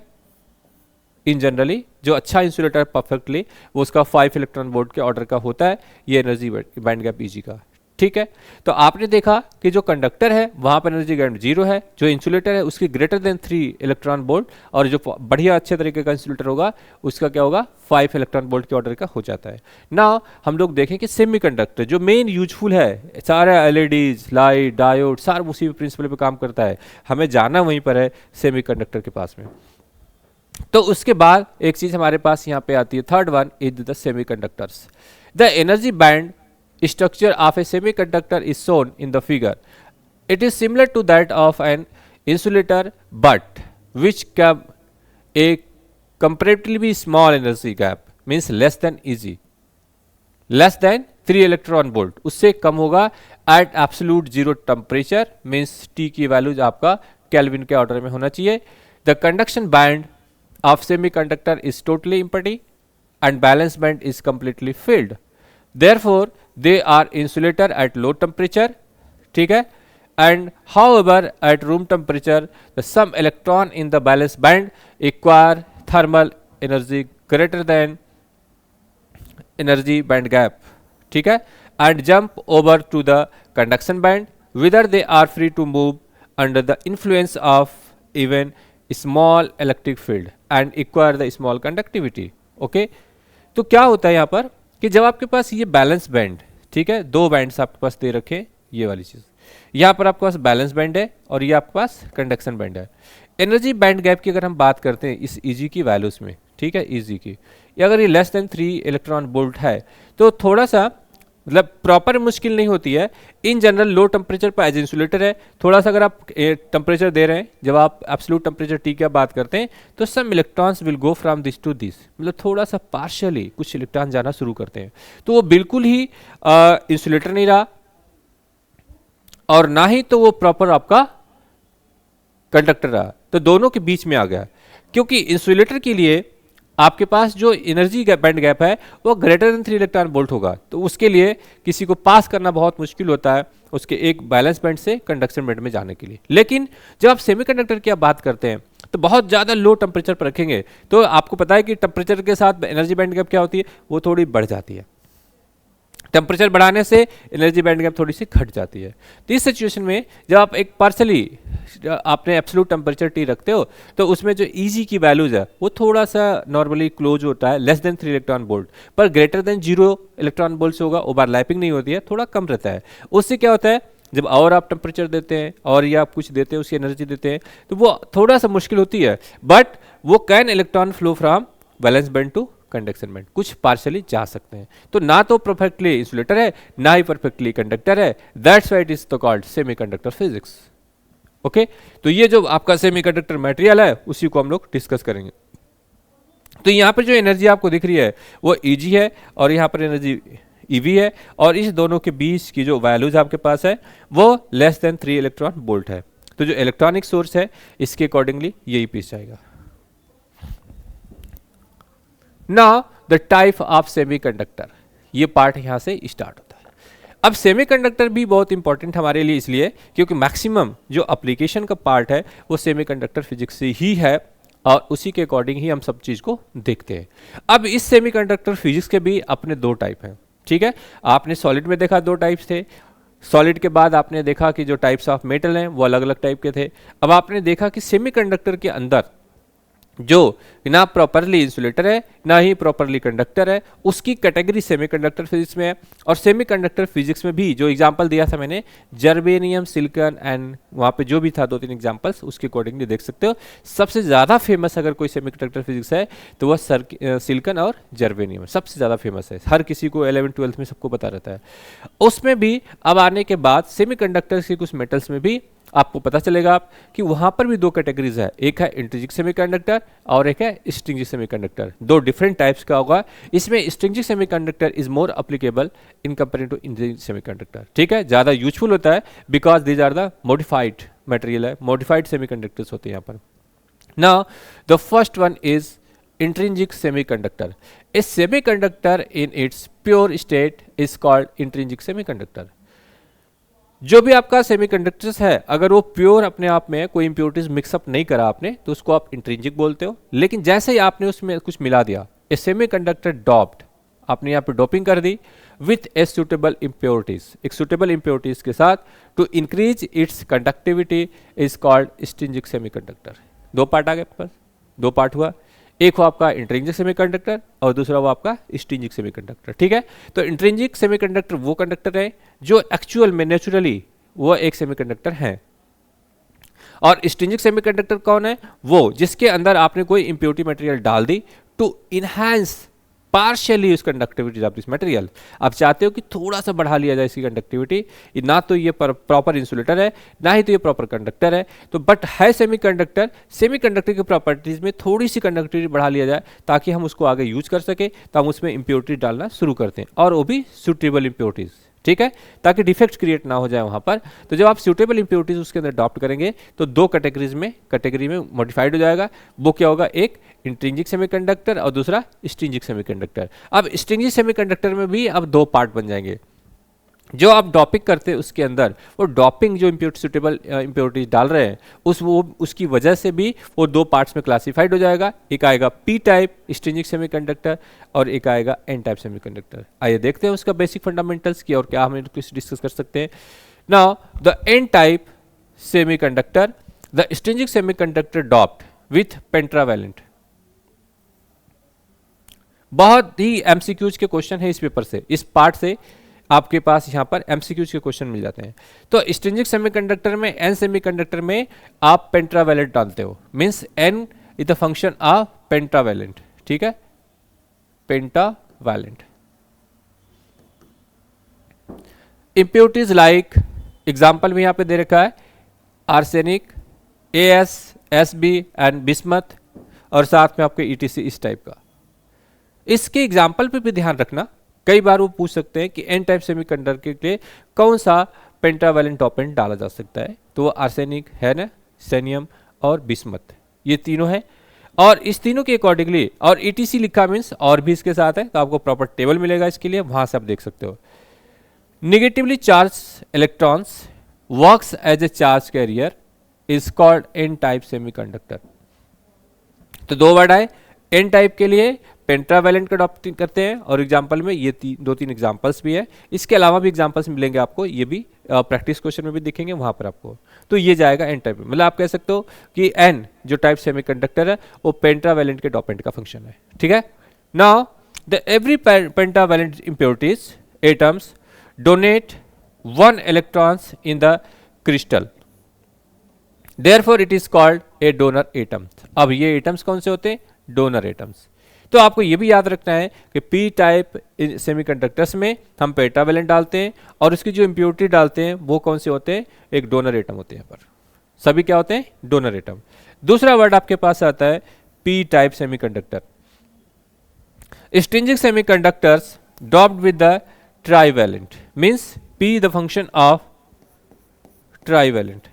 इन जनरली जो अच्छा इंसुलेटर परफेक्टली वो उसका 5 इलेक्ट्रॉन वोल्ट के ऑर्डर का होता है, ये एनर्जी बैंड गैप Eg का, ठीक है। तो आपने देखा कि जो कंडक्टर है वहां पर एनर्जी बैंड 0 है, जो इंसुलेटर है उसकी ग्रेटर देन 3 इलेक्ट्रॉन वोल्ट, और जो बढ़िया अच्छे तरीके का इंसुलेटर होगा उसका क्या होगा, 5 इलेक्ट्रॉन वोल्ट के ऑर्डर का हो जाता है। नाउ हम लोग देखें कि सेमीकंडक्टर जो मेन यूजफुल है, सारे एलईडीज, लाइट, डायोड, सारा उसी प्रिंसिपल पे काम करता है, हमें जाना वहीं पर है सेमीकंडक्टर के पास में। तो उसके बाद एक चीज हमारे पास यहाँ पे आती है, third one is the semiconductors. The energy band structure of a semiconductor is shown in the figure. It is similar to that of an insulator, but which have a comparatively small energy gap, means less than Eg, less than 3 electron volt, उससे कम होगा at absolute zero temperature, means T की values आपका kelvin के order में होना चाहिए। The conduction band of semiconductor is totally empty and balance band is completely filled. Therefore they are insulator at low temperature, ठीक है, and however at room temperature the some electron in the valence band acquire thermal energy greater than energy band gap, ठीक है, and jump over to the conduction band, whether they are free to move under the influence of even small electric field and acquire the small conductivity, okay। तो क्या होता है यहाँ पर कि जब आपके पास ये बैलेंस बैंड, ठीक है, दो बैंड्स आपके पास दे रखे, ये वाली चीज यहाँ पर आपके पास बैलेंस बैंड है और ये आपके पास कंडक्शन बैंड है। एनर्जी बैंड गैप की अगर हम बात करते हैं इस Eg की वैल्यूज में, ठीक है, Eg की, अगर ये लेस देन 3 इलेक्ट्रॉन वोल्ट है तो थोड़ा सा मतलब प्रॉपर मुश्किल नहीं होती है। इन जनरल लो टेम्परेचर पर एज इंसुलेटर है, थोड़ा सा अगर आप टेम्परेचर दे रहे हैं, जब आप एब्सोल्यूट टेम्परेचर T की बात करते हैं तो some electrons will go from this to this, मतलब थोड़ा सा पार्शियली कुछ इलेक्ट्रॉन जाना शुरू करते हैं, तो वो बिल्कुल ही इंसुलेटर नहीं रहा और ना ही तो वो प्रॉपर आपका कंडक्टर रहा, तो दोनों के बीच में आ गया। क्योंकि इंसुलेटर के लिए आपके पास जो एनर्जी बैंड गैप है वो ग्रेटर देन 3 इलेक्ट्रॉन वोल्ट होगा, तो उसके लिए किसी को पास करना बहुत मुश्किल होता है उसके एक बैलेंस बैंड से कंडक्शन बैंड में जाने के लिए। लेकिन जब आप सेमीकंडक्टर की बात करते हैं तो बहुत ज़्यादा लो टेम्परेचर पर रखेंगे, तो आपको पता है कि टेम्परेचर के साथ एनर्जी बैंड गैप क्या होती है, वो थोड़ी बढ़ जाती है। टेम्परेचर बढ़ाने से एनर्जी बैंड गैप थोड़ी सी घट जाती है। तो इस सिचुएशन में जब आप एक पार्शली आपने एब्सोल्यूट टेम्परेचर T रखते हो तो उसमें जो Eg की वैल्यूज है वो थोड़ा सा नॉर्मली क्लोज होता है, लेस देन 3 इलेक्ट्रॉन वोल्ट, पर ग्रेटर देन 0 इलेक्ट्रॉन वोल्ट से होगा, ओवरलैपिंग नहीं होती है, थोड़ा कम रहता है। उससे क्या होता है जब और आप टेम्परेचर देते हैं और या आप कुछ देते हैं, उसकी एनर्जी देते हैं, तो वो थोड़ा सा मुश्किल होती है, बट वो can electron flow from valence band to conduction band, कुछ पार्शियली जा सकते हैं। तो ना तो परफेक्टली इंसुलेटर है ना ही परफेक्टली कंडक्टर है, दैट्स व्हाई इट इज तो कॉल्ड सेमीकंडक्टर फिजिक्स, ओके। तो ये जो आपका सेमीकंडक्टर मटेरियल है उसी को हम लोग डिस्कस करेंगे। तो यहाँ पर जो एनर्जी आपको दिख रही है वो Eg है और यहाँ पर एनर्जी Ev है, और इस दोनों के बीच की जो वैल्यूज आपके पास है वो लेस देन 3 इलेक्ट्रॉन वोल्ट है। तो जो इलेक्ट्रॉनिक सोर्स है इसके अकॉर्डिंगली यही पीस जाएगा। Now the type of semiconductor, ये पार्ट यहां से स्टार्ट होता है। अब सेमीकंडक्टर भी बहुत इंपॉर्टेंट हमारे लिए इसलिए क्योंकि मैक्सिमम जो एप्लीकेशन का पार्ट है वो सेमीकंडक्टर फिजिक्स से ही है और उसी के अकॉर्डिंग ही हम सब चीज को देखते हैं। अब इस सेमीकंडक्टर फिजिक्स के भी अपने दो टाइप हैं, ठीक है। आपने सॉलिड में देखा दो टाइप्स थे, सॉलिड के बाद आपने देखा कि जो टाइप्स ऑफ मेटल हैं वो अलग अलग टाइप के थे। अब आपने देखा कि सेमीकंडक्टर के अंदर जो ना प्रॉपरली इंसुलेटर है ना ही प्रॉपरली कंडक्टर है, उसकी कैटेगरी सेमीकंडक्टर फिजिक्स में है। और सेमीकंडक्टर फिजिक्स में भी जो एग्जांपल दिया था मैंने, जर्मेनियम, सिलिकॉन एंड वहाँ पे जो भी था 2-3 एग्जांपल्स, उसके अकॉर्डिंगली देख सकते हो। सबसे ज़्यादा फेमस अगर कोई सेमीकंडक्टर फिजिक्स है तो वह सिलिकॉन और जर्मेनियम सबसे ज़्यादा फेमस है, हर किसी को 11th-12th में सबको पता रहता है। उसमें भी अब आने के बाद सेमीकंडक्टर्स के कुछ मेटल्स में भी आपको पता चलेगा आप कि वहां पर भी दो कैटेगरीज है, एक है इंट्रिंसिक सेमीकंडक्टर और एक है एक्सट्रिंसिक सेमीकंडक्टर। दो डिफरेंट टाइप्स का होगा। इसमें extrinsic semiconductor is more applicable in comparing to intrinsic semiconductor, ठीक है, ज्यादा यूजफुल होता है because these are the modified material है, मॉडिफाइड सेमीकंडक्टर्स होते हैं यहाँ पर। Now the first one is intrinsic semiconductor. A semiconductor in its pure state is called intrinsic semiconductor. जो भी आपका सेमीकंडक्टर्स है, अगर वो प्योर अपने आप में कोई इंप्योरिटीज मिक्सअप नहीं करा आपने तो उसको आप इंट्रिंसिक बोलते हो। लेकिन जैसे ही आपने उसमें कुछ मिला दिया, ए सेमीकंडक्टर डॉप्ड, आपने यहाँ पे डोपिंग कर दी विथ ए सुटेबल इंप्योरिटीज, एक सुटेबल इंप्योरिटीज के साथ, to increase its conductivity is called extrinsic semiconductor. दो पार्ट आ गए पास, दो पार्ट हुआ, एक हो आपका इंट्रिंसिक सेमीकंडक्टर और दूसरा वो आपका एक्सट्रिंसिक सेमीकंडक्टर, ठीक है। तो इंट्रिंसिक सेमीकंडक्टर वो कंडक्टर है जो एक्चुअल में नेचुरली वो एक सेमीकंडक्टर है, और एक्सट्रिंसिक सेमीकंडक्टर कौन है, वो जिसके अंदर आपने कोई इंप्योरिटी मटेरियल डाल दी टू इनहैंस पार्शियली उस कंडक्टिविटी ऑफ दिस मटेरियल। आप चाहते हो कि थोड़ा सा बढ़ा लिया जाए इसकी कंडक्टिविटी, ना तो ये प्रॉपर इंसुलेटर है ना ही तो ये प्रॉपर कंडक्टर है, तो बट है सेमीकंडक्टर, सेमीकंडक्टर की प्रॉपर्टीज में थोड़ी सी कंडक्टिविटी बढ़ा लिया जाए ताकि हम उसको आगे यूज कर सके, तो हम उसमें इंप्योरिटी डालना शुरू करते हैं, और वो भी सुटेबल इंप्योरिटीज, ठीक है, ताकि डिफेक्ट क्रिएट ना हो जाए वहां पर। तो जब आप सुटेबल इंप्योरिटीज उसके अंदर अडॉप्ट करेंगे तो दो कैटेगरी में मॉडिफाइड हो जाएगा। वो क्या होगा, एक इंट्रिंसिक सेमीकंडक्टर और दूसरा एक्सट्रिंसिक सेमीकंडक्टर। अब एक्सट्रिंसिक सेमीकंडक्टर में भी अब दो पार्ट बन जाएंगे। जो आप डॉपिंग करते हैं उसके अंदर वो डॉपिंग जो सुटेबल इंप्योरिटीज डाल रहे हैं उसकी वजह से भी वो दो पार्ट्स में क्लासिफाइड हो जाएगा। एक आएगा पी टाइप एक्सट्रिंसिक सेमीकंडक्टर और एक आएगा एन टाइप सेमीकंडक्टर। आइए देखते हैं उसका बेसिक फंडामेंटल्स की और क्या हम कुछ डिस्कस कर सकते हैं। Now the N type semiconductor, the extrinsic semiconductor doped with pentavalent. बहुत ही एमसीक्यूज के क्वेश्चन है इस पेपर से, इस पार्ट से आपके पास यहाँ पर एमसीक्यूज के क्वेश्चन मिल जाते हैं। तो एक्सट्रिंसिक सेमीकंडक्टर में, एन सेमीकंडक्टर में आप पेंट्रावैलेंट डालते हो, means N is the function of pentavalent, ठीक है, पेंटावैलेंट। इंप्योरिटीज लाइक एग्जांपल में यहाँ पे दे रखा है arsenic, as, SB and bismuth, और साथ में आपके ईटीसी इस टाइप का। इसके एग्जाम्पल पे भी ध्यान रखना, कई बार वो पूछ सकते हैं कि एन टाइप सेमीकंडक्टर के लिए कौन सा पेंटावैलेंट डोपेंट डाला जा सकता है, तो वो आर्सेनिक है ना, सेनियम और बिस्मथ, ये तीनों है। और इस तीनों के अकॉर्डिंगली, और ईटीसी लिखा मीन्स और भी इसके साथ है, तो आपको प्रॉपर टेबल मिलेगा इसके लिए, वहां से आप देख सकते हो। Negatively charge electrons works as a charge carrier is called N type semiconductor. तो दो वर्ड आए, एन टाइप के लिए पेंट्रावैलेंट का अडॉप्ट करते हैं, और एग्जांपल में ये दो तीन एग्जांपल्स भी है, इसके अलावा भी एग्जांपल्स मिलेंगे आपको, ये भी प्रैक्टिस क्वेश्चन में भी दिखेंगे वहां पर आपको। तो ये जाएगा एन टाइप में, मतलब आप कह सकते हो कि एन जो टाइप सेमीकंडक्टर है वो पेंट्रावैलेंट के डोपेंट का फंक्शन है, ठीक है। Now the every pentavalent impurities atoms donate 1 electrons in the crystal, therefore it is called a donor atom। अब ये एटम्स कौन से होते हैं, डोनर एटम्स। तो आपको ये भी याद रखना है कि पी टाइप सेमीकंडक्टर्स में हम पेंटावैलेंट डालते हैं, और उसकी जो इंप्योरिटी डालते हैं वो कौन से होते हैं, एक डोनर एटम होते हैं। यहाँ पर सभी क्या होते हैं, डोनर एटम। दूसरा वर्ड आपके पास आता है P type semiconductor. Extrinsic semiconductors doped with the trivalent, means P the function of trivalent,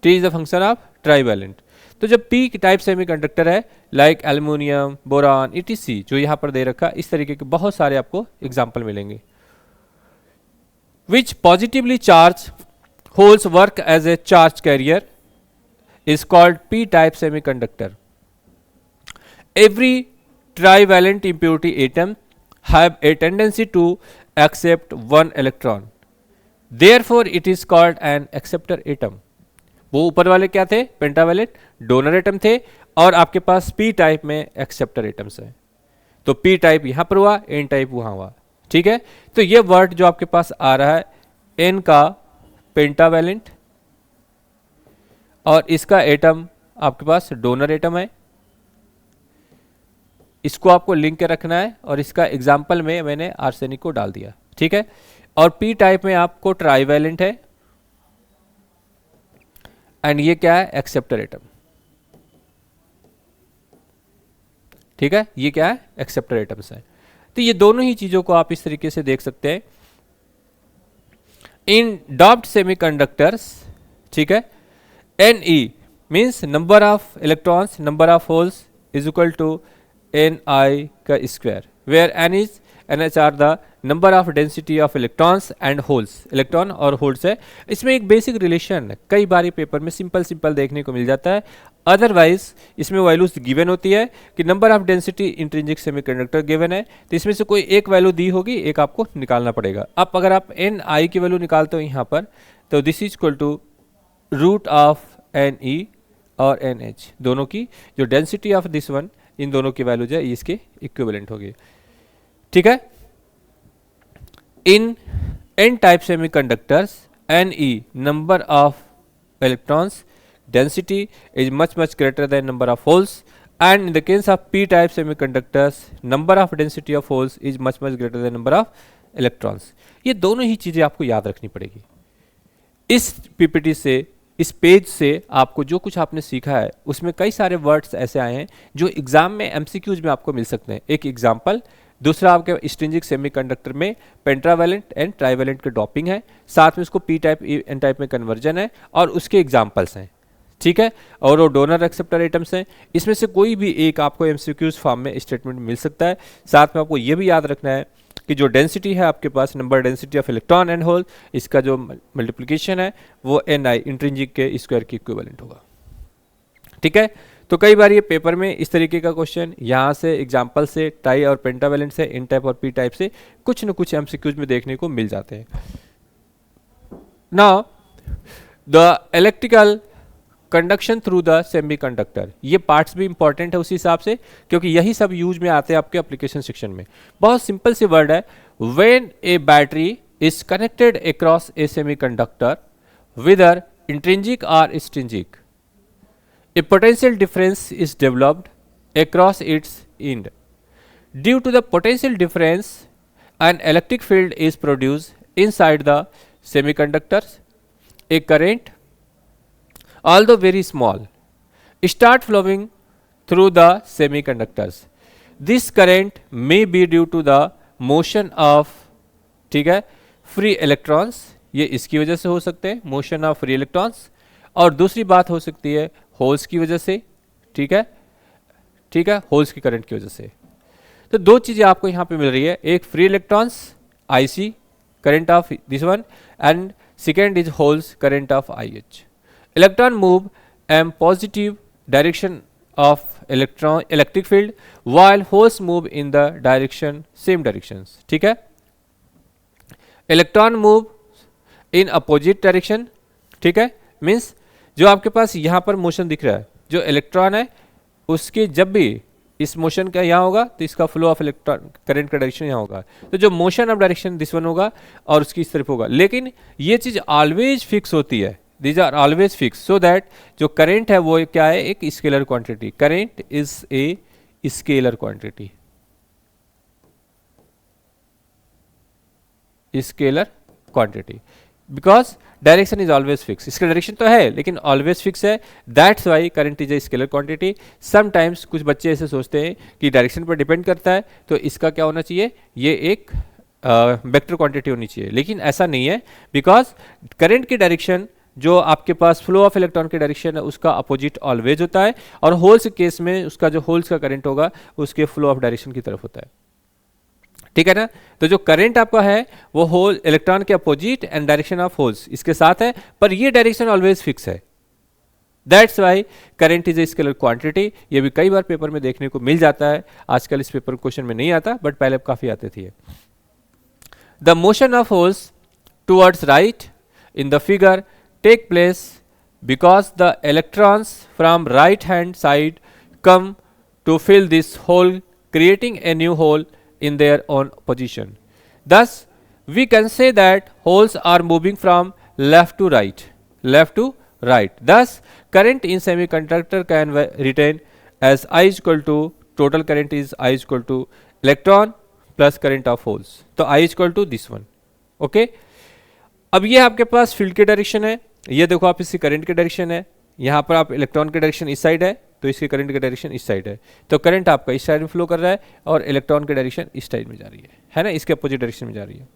T is the function of trivalent. तो जब पी टाइप सेमीकंडक्टर है लाइक एल्युमिनियम, बोरान, ईटीसी जो यहां पर दे रखा, इस तरीके के बहुत सारे आपको एग्जांपल मिलेंगे। Which positively charge holes work as a charge carrier is called P type semiconductor. Every trivalent impurity atom have a tendency to accept 1 electron, therefore it is called an acceptor atom। वो ऊपर वाले क्या थे, pentavalent donor atom थे, और आपके पास P type में acceptor atoms हैं। तो पी टाइप यहां पर हुआ, एन टाइप वहां हुआ, ठीक है। तो ये वर्ड जो आपके पास आ रहा है, एन का पेंटावैलेंट और इसका एटम आपके पास डोनर एटम है, इसको आपको लिंक के रखना है, और इसका एग्जाम्पल में मैंने आर्सेनिक को डाल दिया, ठीक है। और पी टाइप में आपको ट्राइवैलेंट है, एंड ये क्या है, एक्सेप्टर एटम, ठीक है, ये क्या है, एक्सेप्टर एटम्स है। तो ये दोनों ही चीजों को आप इस तरीके से देख सकते हैं। इन डॉप्ड सेमीकंडक्टर्स, ठीक है, Ne means number of electrons, number of holes is equal to Ni का square, where NH are the number of density of electrons and holes, electron और होल्स है। इसमें एक बेसिक रिलेशन है, कई बार पेपर में सिंपल निकल को मिल जाता है, अदरवाइज इसमें वैल्यूज गिवन होती है कि number of density intrinsic semiconductor given है, तो इसमें से कोई एक वैल्यू दी होगी, एक आपको निकालना पड़ेगा। अब अगर आप Ni की वैल्यू निकालते हो यहाँ पर, तो this is equal to root of Ne और NH, दोनों की जो डेंसिटी ऑफ दिस वन, इन दोनों की वैल्यू जो है इसके इक्विवेलेंट होगी, ठीक है। In an type semiconductors Ne number of electrons density is much greater than number of holes, and in the case of p type semiconductors number of density of holes is much greater than number of electrons। ये दोनों ही चीजें आपको याद रखनी पड़ेगी। इस PPT से, इस पेज से आपको जो कुछ आपने सीखा है उसमें कई सारे वर्ड्स ऐसे आए हैं जो एग्जाम में एमसीक्यूज में आपको मिल सकते हैं। एक एग्जाम्पल, दूसरा आपके एक्सट्रिंसिक सेमीकंडक्टर में पेंट्रावैलेंट एंड ट्राइवैलेंट का डॉपिंग है, साथ में उसको पी टाइप एन टाइप में कन्वर्जन है, और उसके एग्जाम्पल्स हैं, ठीक है। और वो डोनर एक्सेप्टर आइटम्स हैं। इसमें से कोई भी एक आपको एमसीक्यूज फॉर्म में स्टेटमेंट मिल सकता है। साथ में आपको ये भी याद रखना है कि जो डेंसिटी है आपके पास, number density of electron and hole, इसका जो मल्टीप्लिकेशन है वो Ni इंट्रिंसिक के स्क्वायर की इक्विवेलेंट होगा, ठीक है। तो कई बार ये पेपर में इस तरीके का क्वेश्चन यहाँ से एग्जाम्पल से, टाई और पेंटावैलेंट से, एन टाइप और पी टाइप से कुछ न कुछ एमसीक्यूज में देखने को मिल जाते हैं। Now the electrical conduction through the semiconductor, ये पार्ट्स भी इंपॉर्टेंट है उसी हिसाब से, क्योंकि यही सब यूज में आते हैं आपके एप्लीकेशन सेक्शन में। बहुत सिंपल सी वर्ड है, when a battery is connected across a semiconductor whether intrinsic और extrinsic, a potential difference is developed across its end. Due to the potential difference, an electric field is produced inside the semiconductors. A current, although very small, start flowing through the semiconductors. This current may be due to the motion of, ठीक है, free electrons, ये इसकी वजह से हो सकते हैं, motion of free electrons, और दूसरी बात हो सकती है होल्स की वजह से, ठीक है, ठीक है, होल्स की करंट की वजह से। तो दो चीजें आपको यहां पे मिल रही है, एक free electrons IC current of this one, and second is holes current of IH। Electron move in positive direction of electric field while holes move in the direction same direction, ठीक है। Electron move in opposite direction, ठीक है, means जो आपके पास यहाँ पर motion दिख रहा है, जो इलेक्ट्रॉन है उसके जब भी इस मोशन का यहाँ होगा तो इसका फ्लो ऑफ इलेक्ट्रॉन करंट का डायरेक्शन यहाँ होगा, तो जो motion of direction this one होगा और उसकी इस तरफ होगा। लेकिन ये चीज ऑलवेज फिक्स होती है, these are always fix, so that जो करंट है वो क्या है, एक scalar quantity. Current is a scalar quantity, scalar quantity, because direction is always fix. इसका डायरेक्शन तो है लेकिन ऑलवेज फिक्स है, that's why current is a scalar quantity. Sometimes कुछ बच्चे ऐसे सोचते हैं कि डायरेक्शन पर डिपेंड करता है, तो इसका क्या होना चाहिए, ये एक वेक्टर क्वांटिटी होनी चाहिए, लेकिन ऐसा नहीं है, बिकॉज करंट की डायरेक्शन जो आपके पास फ्लो ऑफ इलेक्ट्रॉन की डायरेक्शन है उसका अपोजिट ऑलवेज होता है, और होल्स के केस में उसका जो होल्स का करंट होगा उसके फ्लो ऑफ डायरेक्शन की तरफ होता है, ठीक है ना। तो जो करंट आपका है वो होल इलेक्ट्रॉन के opposite and direction of holes इसके साथ है, पर ये डायरेक्शन ऑलवेज फिक्स है, that's why current is a scalar quantity. ये भी कई बार पेपर में देखने को मिल जाता है, आजकल इस पेपर क्वेश्चन में नहीं आता, बट पहले काफी आते थे। The motion of holes towards right in the figure take place because the electrons from right hand side come to fill this hole, creating a new hole in their own position. Thus we can say that holes are moving from left to right, left to right. Thus current in semiconductor can written as I is equal to, total current is I is equal to electron plus current of holes. तो I is equal to this one. Okay अब ये आपके पास field की direction है, ये देखो आप इसकी करंट की डायरेक्शन है, यहाँ पर आप इलेक्ट्रॉन की डायरेक्शन इस साइड है तो इसकी करंट की डायरेक्शन इस साइड है, तो करंट आपका इस साइड में फ्लो कर रहा है और इलेक्ट्रॉन की डायरेक्शन इस साइड में जा रही है ना, इसके अपोजिट डायरेक्शन में जा रही है।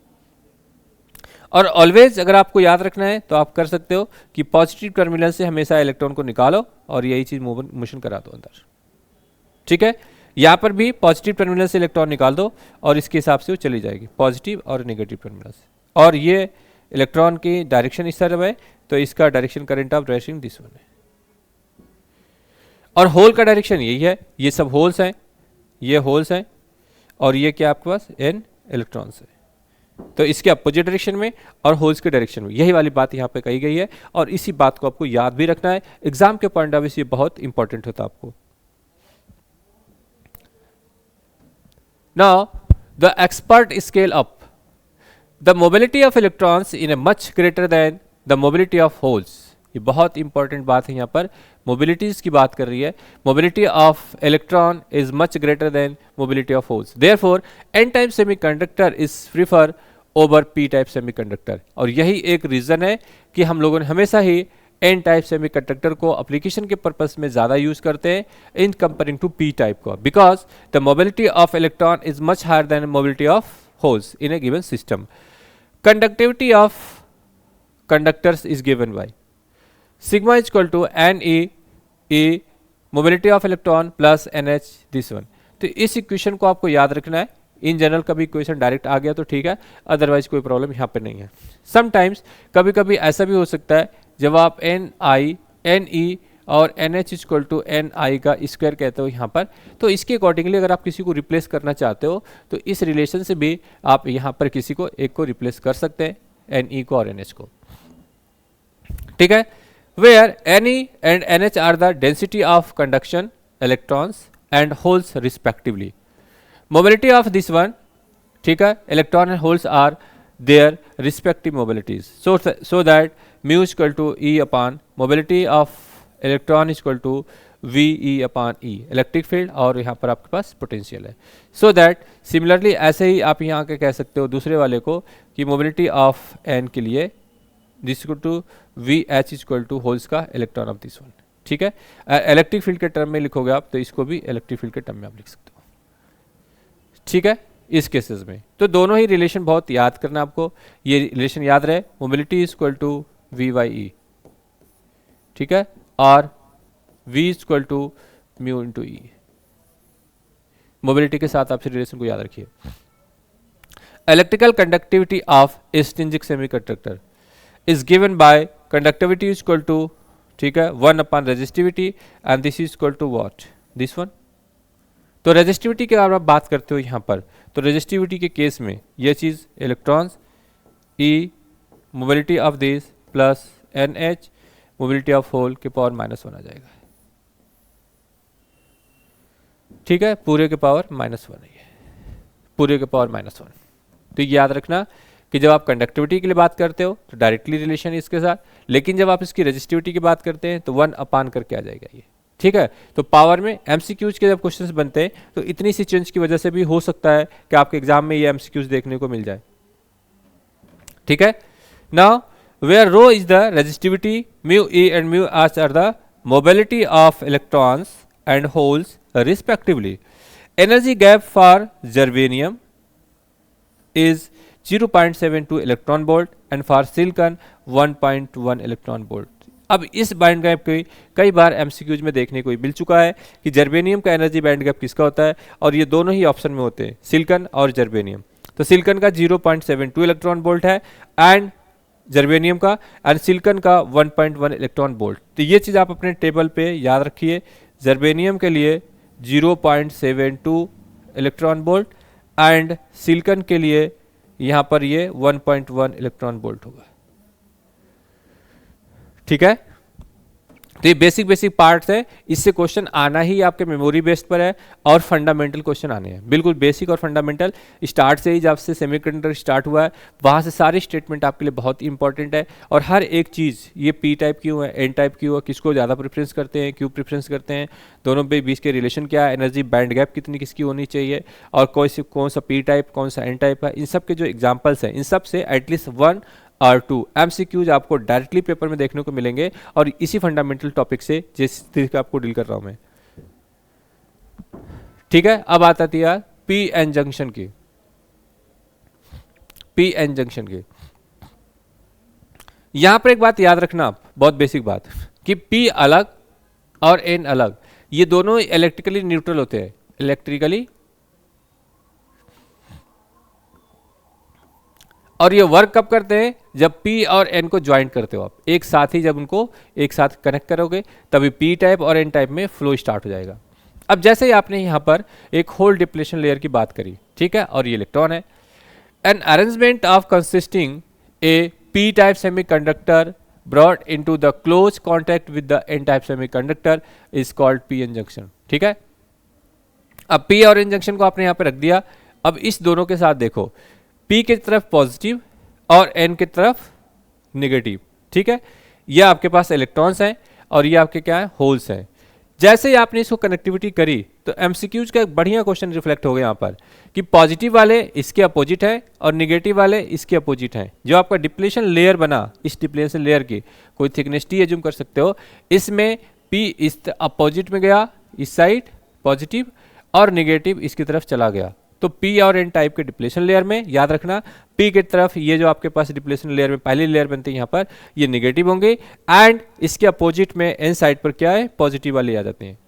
और ऑलवेज अगर आपको याद रखना है तो आप कर सकते हो कि पॉजिटिव टर्मिनल से हमेशा इलेक्ट्रॉन को निकालो और यही चीज मोशन करा दो अंदर। ठीक है, यहाँ पर भी पॉजिटिव टर्मिनल से इलेक्ट्रॉन निकाल दो और इसके हिसाब से वो चली जाएगी पॉजिटिव और नेगेटिव टर्मिनल से, और ये इलेक्ट्रॉन की डायरेक्शन इस तरफ है तो इसका direction current of direction this one है, और होल का डायरेक्शन यही है, ये सब होल्स हैं, ये होल्स हैं और ये क्या आपके पास एन इलेक्ट्रॉन्स है, तो इसके अपोजिट डायरेक्शन में और होल्स के डायरेक्शन में, यही वाली बात यहाँ पे कही गई है और इसी बात को आपको याद भी रखना है, एग्जाम के पॉइंट ऑफ व्यू से बहुत इंपॉर्टेंट होता है आपको। Now the expert scale up the mobility of electrons in a much greater than the mobility of holes। ये बहुत इंपॉर्टेंट बात है, यहाँ पर मोबिलिटीज की बात कर रही है। Mobility of electron is much greater than mobility of holes, therefore N type semiconductor is prefer over P type semiconductor, और यही एक रीजन है कि हम लोगों ने हमेशा ही एन टाइप सेमीकंडक्टर को एप्लीकेशन के पर्पस में ज़्यादा यूज़ करते हैं in comparing to P type को, because the mobility of electron is much higher than mobility of holes in a given system. Conductivity of conductors is given by sigma is equal to N E mobility of electron plus N H this one. तो इस equation को आपको याद रखना है, in general कभी equation direct आ गया तो ठीक है, अदरवाइज कोई प्रॉब्लम यहाँ पे नहीं है। समटाइम्स कभी कभी ऐसा भी हो सकता है जब आप एन आई एन ई और N H equal to N I का स्क्वायर कहते हो यहाँ पर, तो इसके अकॉर्डिंगली अगर आप किसी को रिप्लेस करना चाहते हो तो इस रिलेशन से भी आप यहाँ पर किसी को एक को रिप्लेस कर सकते हैं, एन ई को और एन एच को। ठीक है, where N E and N H are the density of conduction electrons and holes respectively. Mobility of this one, ठीक है, electron and holes are their respective mobilities, so that mu is equal to E upon mobility of electron is equal to V E upon E electric field, और यहाँ पर आपके पास potential है। So that similarly ऐसे ही आप यहाँ के कह सकते हो दूसरे वाले को कि मोबिलिटी ऑफ एन के लिए this equal to V H is equal to holes का इलेक्ट्रॉन ऑफ दिस वन। ठीक है, इलेक्ट्रिक फील्ड के टर्म में लिखोगे आप तो इसको भी इलेक्ट्रिक फील्ड के टर्म में आप लिख सकते हो। ठीक है, इस केसेस में तो दोनों ही रिलेशन बहुत याद करना आपको, ये रिलेशन याद रहे, mobility is equal to V Y E, ठीक है, और V is equal to mu into E. Mobility के साथ आप इस रिलेशन को याद रखिए। Electrical conductivity of extrinsic semiconductor is given by conductivity is equal to, ठीक है, 1 upon resistivity and this is equal to what, this one. तो रेजिस्टिविटी की अगर आप बात करते हो यहाँ पर, तो रेजिस्टिविटी के केस में यह चीज़ electrons E mobility of this plus N H mobility of hole के पावर -1 आ जाएगा। ठीक है, पूरे के पावर -1 है, पूरे के पावर -1। तो याद रखना कि जब आप कंडक्टिविटी के लिए बात करते हो तो डायरेक्टली रिलेशन है इसके साथ, लेकिन जब आप इसकी रेजिस्टिविटी की बात करते हैं तो 1 अपान करके आ जाएगा ये। ठीक है, तो पावर में एमसीक्यूज के जब क्वेश्चंस बनते हैं तो इतनी सी चेंज की वजह से भी हो सकता है कि आपके एग्जाम में ये एमसीक्यूज देखने को मिल जाए। ठीक है, now where rho is the resistivity, mu E and mu H are the mobility of electrons and holes respectively. Energy gap for germanium is 0.72 electron volt and for silicon 1.1 electron volt. अब इस band gap की कई बार MCQs में देखने को मिल चुका है कि जर्मेनियम का एनर्जी बैंड गैप किसका होता है, और ये दोनों ही ऑप्शन में होते हैं, सिलिकॉन और जर्मेनियम। तो सिलिकॉन का 0.72 इलेक्ट्रॉन वोल्ट है एंड जर्मेनियम का, एंड सिलिकॉन का 1.1 इलेक्ट्रॉन वोल्ट। तो ये चीज़ आप अपने टेबल पे याद रखिए, जर्मेनियम के लिए 0.72 इलेक्ट्रॉन वोल्ट एंड सिलिकॉन के लिए यहाँ पर ये 1.1 इलेक्ट्रॉन वोल्ट होगा। ठीक है, तो ये बेसिक बेसिक पार्ट्स है, इससे क्वेश्चन आना ही आपके मेमोरी बेस्ड पर है और फंडामेंटल क्वेश्चन आने हैं, बिल्कुल बेसिक और फंडामेंटल। स्टार्ट से ही जब से सेमीकंडक्टर स्टार्ट हुआ है वहाँ से सारी स्टेटमेंट आपके लिए बहुत इंपॉर्टेंट है। और हर एक चीज़, ये पी टाइप क्यों है, एन टाइप क्यों है, किसको ज़्यादा प्रेफरेंस करते हैं, क्यों प्रेफरेंस करते हैं, दोनों पे बीच के रिलेशन क्या है, एनर्जी बैंड गैप कितनी किसकी होनी चाहिए, और कौन सा पी टाइप कौन सा एन टाइप है, इन सब के जो एग्जाम्पल्स हैं इन सब से एटलीस्ट 1 और 2 MCQs आपको डायरेक्टली पेपर में देखने को मिलेंगे। और इसी फंडामेंटल टॉपिक से जिस तरीके आपको डील कर रहा हूं मैं, ठीक है। अब आता थी यार पी एन जंक्शन की, पी एन जंक्शन की। यहां पर एक बात याद रखना आप, बहुत बेसिक बात, कि पी अलग और एन अलग, ये दोनों इलेक्ट्रिकली न्यूट्रल होते हैं, इलेक्ट्रिकली, और ये वर्क कब करते हैं, जब P और N को ज्वाइंट करते हो आप एक साथ ही, जब उनको एक साथ कनेक्ट करोगे तभी P टाइप और N टाइप में फ्लो स्टार्ट हो जाएगा। अब जैसे ही आपने यहाँ पर एक होल डिप्लेशन लेयर की बात करी, ठीक है, और ये इलेक्ट्रॉन है, an arrangement of consisting A P type semiconductor brought into the close contact with the N type semiconductor is called PN junction, ठीक है। अब P और N जंक्शन को आपने यहाँ पे रख दिया। अब इस दोनों के साथ देखो, P की तरफ पॉजिटिव और N की तरफ नेगेटिव, ठीक है। ये आपके पास इलेक्ट्रॉन्स हैं और ये आपके क्या है, होल्स हैं। जैसे ही आपने इसको कनेक्टिविटी करी तो MCQs का एक बढ़िया क्वेश्चन रिफ्लेक्ट हो गया यहाँ पर कि पॉजिटिव वाले इसके अपोजिट है और निगेटिव वाले इसके अपोजिट हैं। जो आपका डिप्लेशन लेयर बना, इस डिप्लेशन लेयर की कोई थिकनेस T एज्यूम कर सकते हो, इसमें P इस अपोजिट में गया, इस साइड पॉजिटिव, और निगेटिव इसकी तरफ चला गया। तो P और N टाइप के डिप्लेशन लेयर में याद रखना, P की तरफ ये जो आपके पास डिप्लेशन लेयर में पहली लेयर बनती है यहाँ पर, ये नेगेटिव होंगे, एंड इसके अपोजिट में N साइड पर क्या है, पॉजिटिव वाले आ जाते हैं।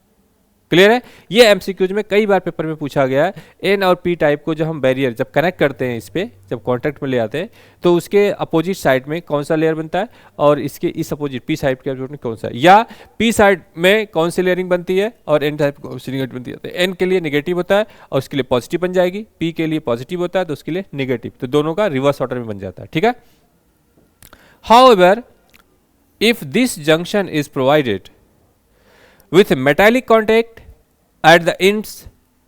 क्लियर है। ये MCQs में कई बार पेपर में पूछा गया है। N और P टाइप को जब हम बैरियर जब कनेक्ट करते हैं, इस पे जब कॉन्टैक्ट में ले आते हैं, तो उसके अपोजिट साइड में कौन सा लेयर बनता है, और इसके इस अपोजिट P साइड के अपोजिट में कौन सा है, या P साइड में कौन सी लेयरिंग बनती है और N टाइप कौन सी नेगेटिव बनती है। N के लिए नेगेटिव होता है और उसके लिए पॉजिटिव बन जाएगी, P के लिए पॉजिटिव होता है तो उसके लिए नेगेटिव, तो दोनों का रिवर्स ऑर्डर में बन जाता है, ठीक है। However if this junction is provided with metallic contact at the ends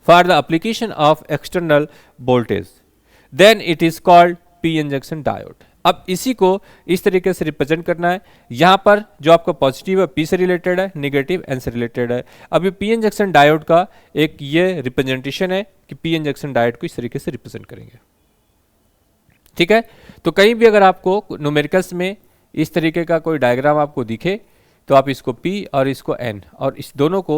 for the application of external voltage, then it is called PN junction diode। अब इसी को इस तरीके से रिप्रेजेंट करना है। यहाँ पर जो आपका पॉजिटिव है P से रिलेटेड है, नेगेटिव N से रिलेटेड है। अभी PN जंक्शन डायोड का एक ये रिप्रेजेंटेशन है कि PN जंक्शन डायोड को इस तरीके से रिप्रेजेंट करेंगे, ठीक है। तो कहीं भी अगर आपको न्यूमेरिकल्स में इस तरीके का कोई डायग्राम आपको दिखे तो आप इसको P और इसको N और इस दोनों को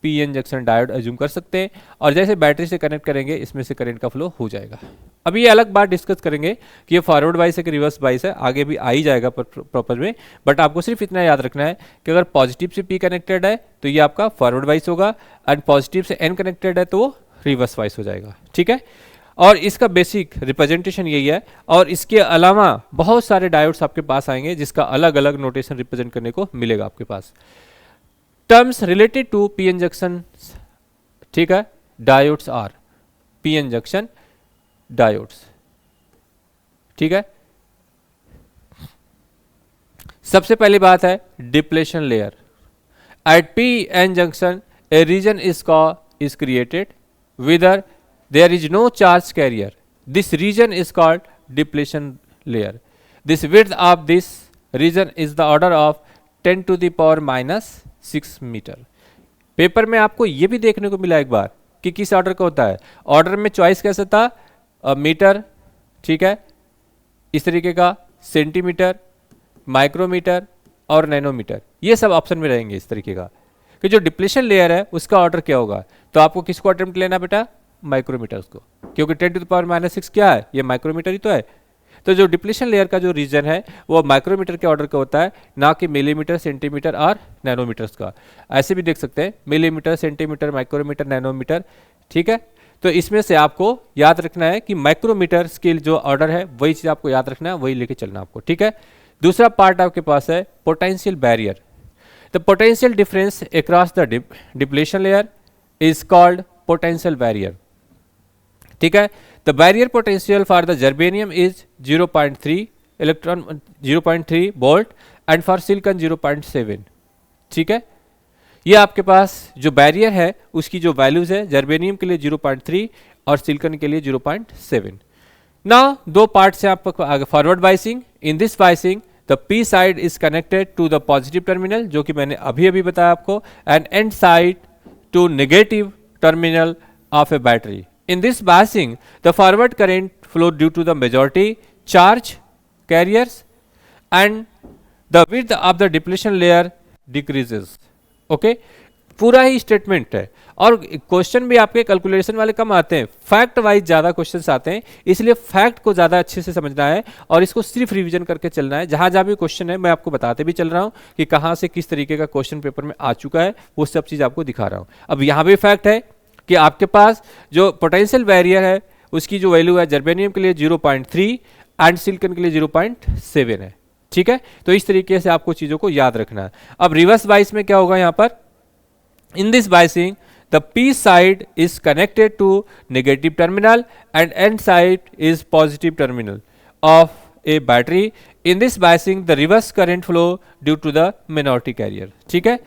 PN जंक्शन डायोड एज्यूम कर सकते हैं, और जैसे बैटरी से कनेक्ट करेंगे इसमें से करंट का फ्लो हो जाएगा। अभी ये अलग बात डिस्कस करेंगे कि ये फॉरवर्ड वाइस है कि रिवर्स वाइस है, आगे भी आ ही जाएगा प्रॉपर में, बट आपको सिर्फ इतना याद रखना है कि अगर पॉजिटिव से P कनेक्टेड है तो ये आपका फॉरवर्ड वाइस होगा, एंड पॉजिटिव से N कनेक्टेड है तो वो रिवर्स वाइस हो जाएगा, ठीक है। और इसका बेसिक रिप्रेजेंटेशन यही है, और इसके अलावा बहुत सारे डायोड्स आपके पास आएंगे जिसका अलग अलग नोटेशन रिप्रेजेंट करने को मिलेगा आपके पास। Terms related to PN junction, ठीक है, diodes are PN junction diodes, ठीक है। सबसे पहली बात है depletion layer. At PN junction a region is created whether there is no charge carrier. This region is called depletion layer. This width of this region is the order of 10 to the power minus 6 meter. Paper में आपको ये भी देखने को मिला एक बार कि किस ऑर्डर का होता है। ऑर्डर में चॉइस कैसा था, मीटर, ठीक है, इस तरीके का, सेंटीमीटर, माइक्रोमीटर और नैनोमीटर, ये सब ऑप्शन में रहेंगे इस तरीके का। कि जो डिप्लेशन लेयर है उसका ऑर्डर क्या होगा, तो आपको किसको अटेम्प्ट लेना बेटा, माइक्रोमीटर्स को, क्योंकि 10 टू द पावर माइनस 6 क्या है, ये माइक्रोमीटर ही तो है। तो जो डिप्लेशन लेयर का जो रीजन है वो माइक्रोमीटर के ऑर्डर का होता है, ना कि मिलीमीटर, सेंटीमीटर और नैनोमीटर्स का। ऐसे भी देख सकते हैं मिलीमीटर, सेंटीमीटर, माइक्रोमीटर, नैनोमीटर, ठीक है। तो इसमें से आपको याद रखना है कि माइक्रोमीटर स्केल जो ऑर्डर है वही चीज़ आपको याद रखना है, वही लेके चलना आपको, ठीक है। दूसरा पार्ट आपके पास है potential barrier. The potential difference across the depletion layer is called potential barrier, ठीक है। The barrier potential for the germanium is 0.3 electron 0.3 volt and for silicon 0.7, ठीक है, ये आपके पास जो बैरियर है उसकी जो वैल्यूज है, जर्मेनियम के लिए 0.3 और सिलिकॉन के लिए 0.7। नाउ दो पार्ट्स हैं आपको आगे, forward biasing. In this biasing the P side is connected to the positive terminal, जो कि मैंने अभी अभी बताया आपको, and N side to negative terminal of a battery. In this biasing the forward current flow due to the majority charge carriers and the width of the depletion layer decreases. Okay, पूरा ही statement है, और question भी आपके calculation वाले कम आते हैं, fact wise ज़्यादा क्वेश्चंस आते हैं, इसलिए फैक्ट को ज़्यादा अच्छे से समझना है और इसको सिर्फ रिवीजन करके चलना है। जहाँ जहाँ भी क्वेश्चन है मैं आपको बताते भी चल रहा हूँ कि कहाँ से किस तरीके का क्वेश्चन पेपर में आ चुका है, वो सब चीज़ आपको दिखा रहा हूँ। अब यहाँ भी फैक्ट है कि आपके पास जो पोटेंशियल बैरियर है उसकी जो वैल्यू है जर्मेनियम के लिए 0.3 एंड सिलिकॉन के लिए 0.7 है। ठीक है, तो इस तरीके से आपको चीज़ों को याद रखना है। अब रिवर्स बाइस में क्या होगा यहाँ पर, in this biasing the P side is connected to negative terminal and N side is positive terminal of a battery. In this biasing the reverse current flow due to the minority carrier. ठीक है,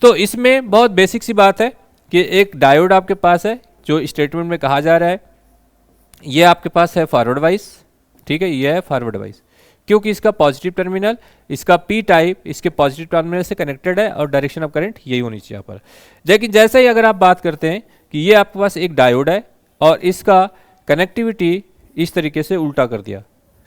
तो इसमें बहुत basic सी बात है कि एक diode आपके पास है जो स्टेटमेंट में कहा जा रहा है, ये आपके पास है फॉरवर्ड वाइस। ठीक है, ये है फॉरवर्ड वाइस, क्योंकि इसका पॉजिटिव टर्मिनल, इसका पी टाइप इसके पॉजिटिव टर्मिनल से कनेक्टेड है और डायरेक्शन ऑफ करंट यही होनी चाहिए यहाँ पर। लेकिन जैसे ही अगर आप बात करते हैं कि ये आपके पास एक डायोड है और इसका कनेक्टिविटी इस तरीके से उल्टा कर दिया।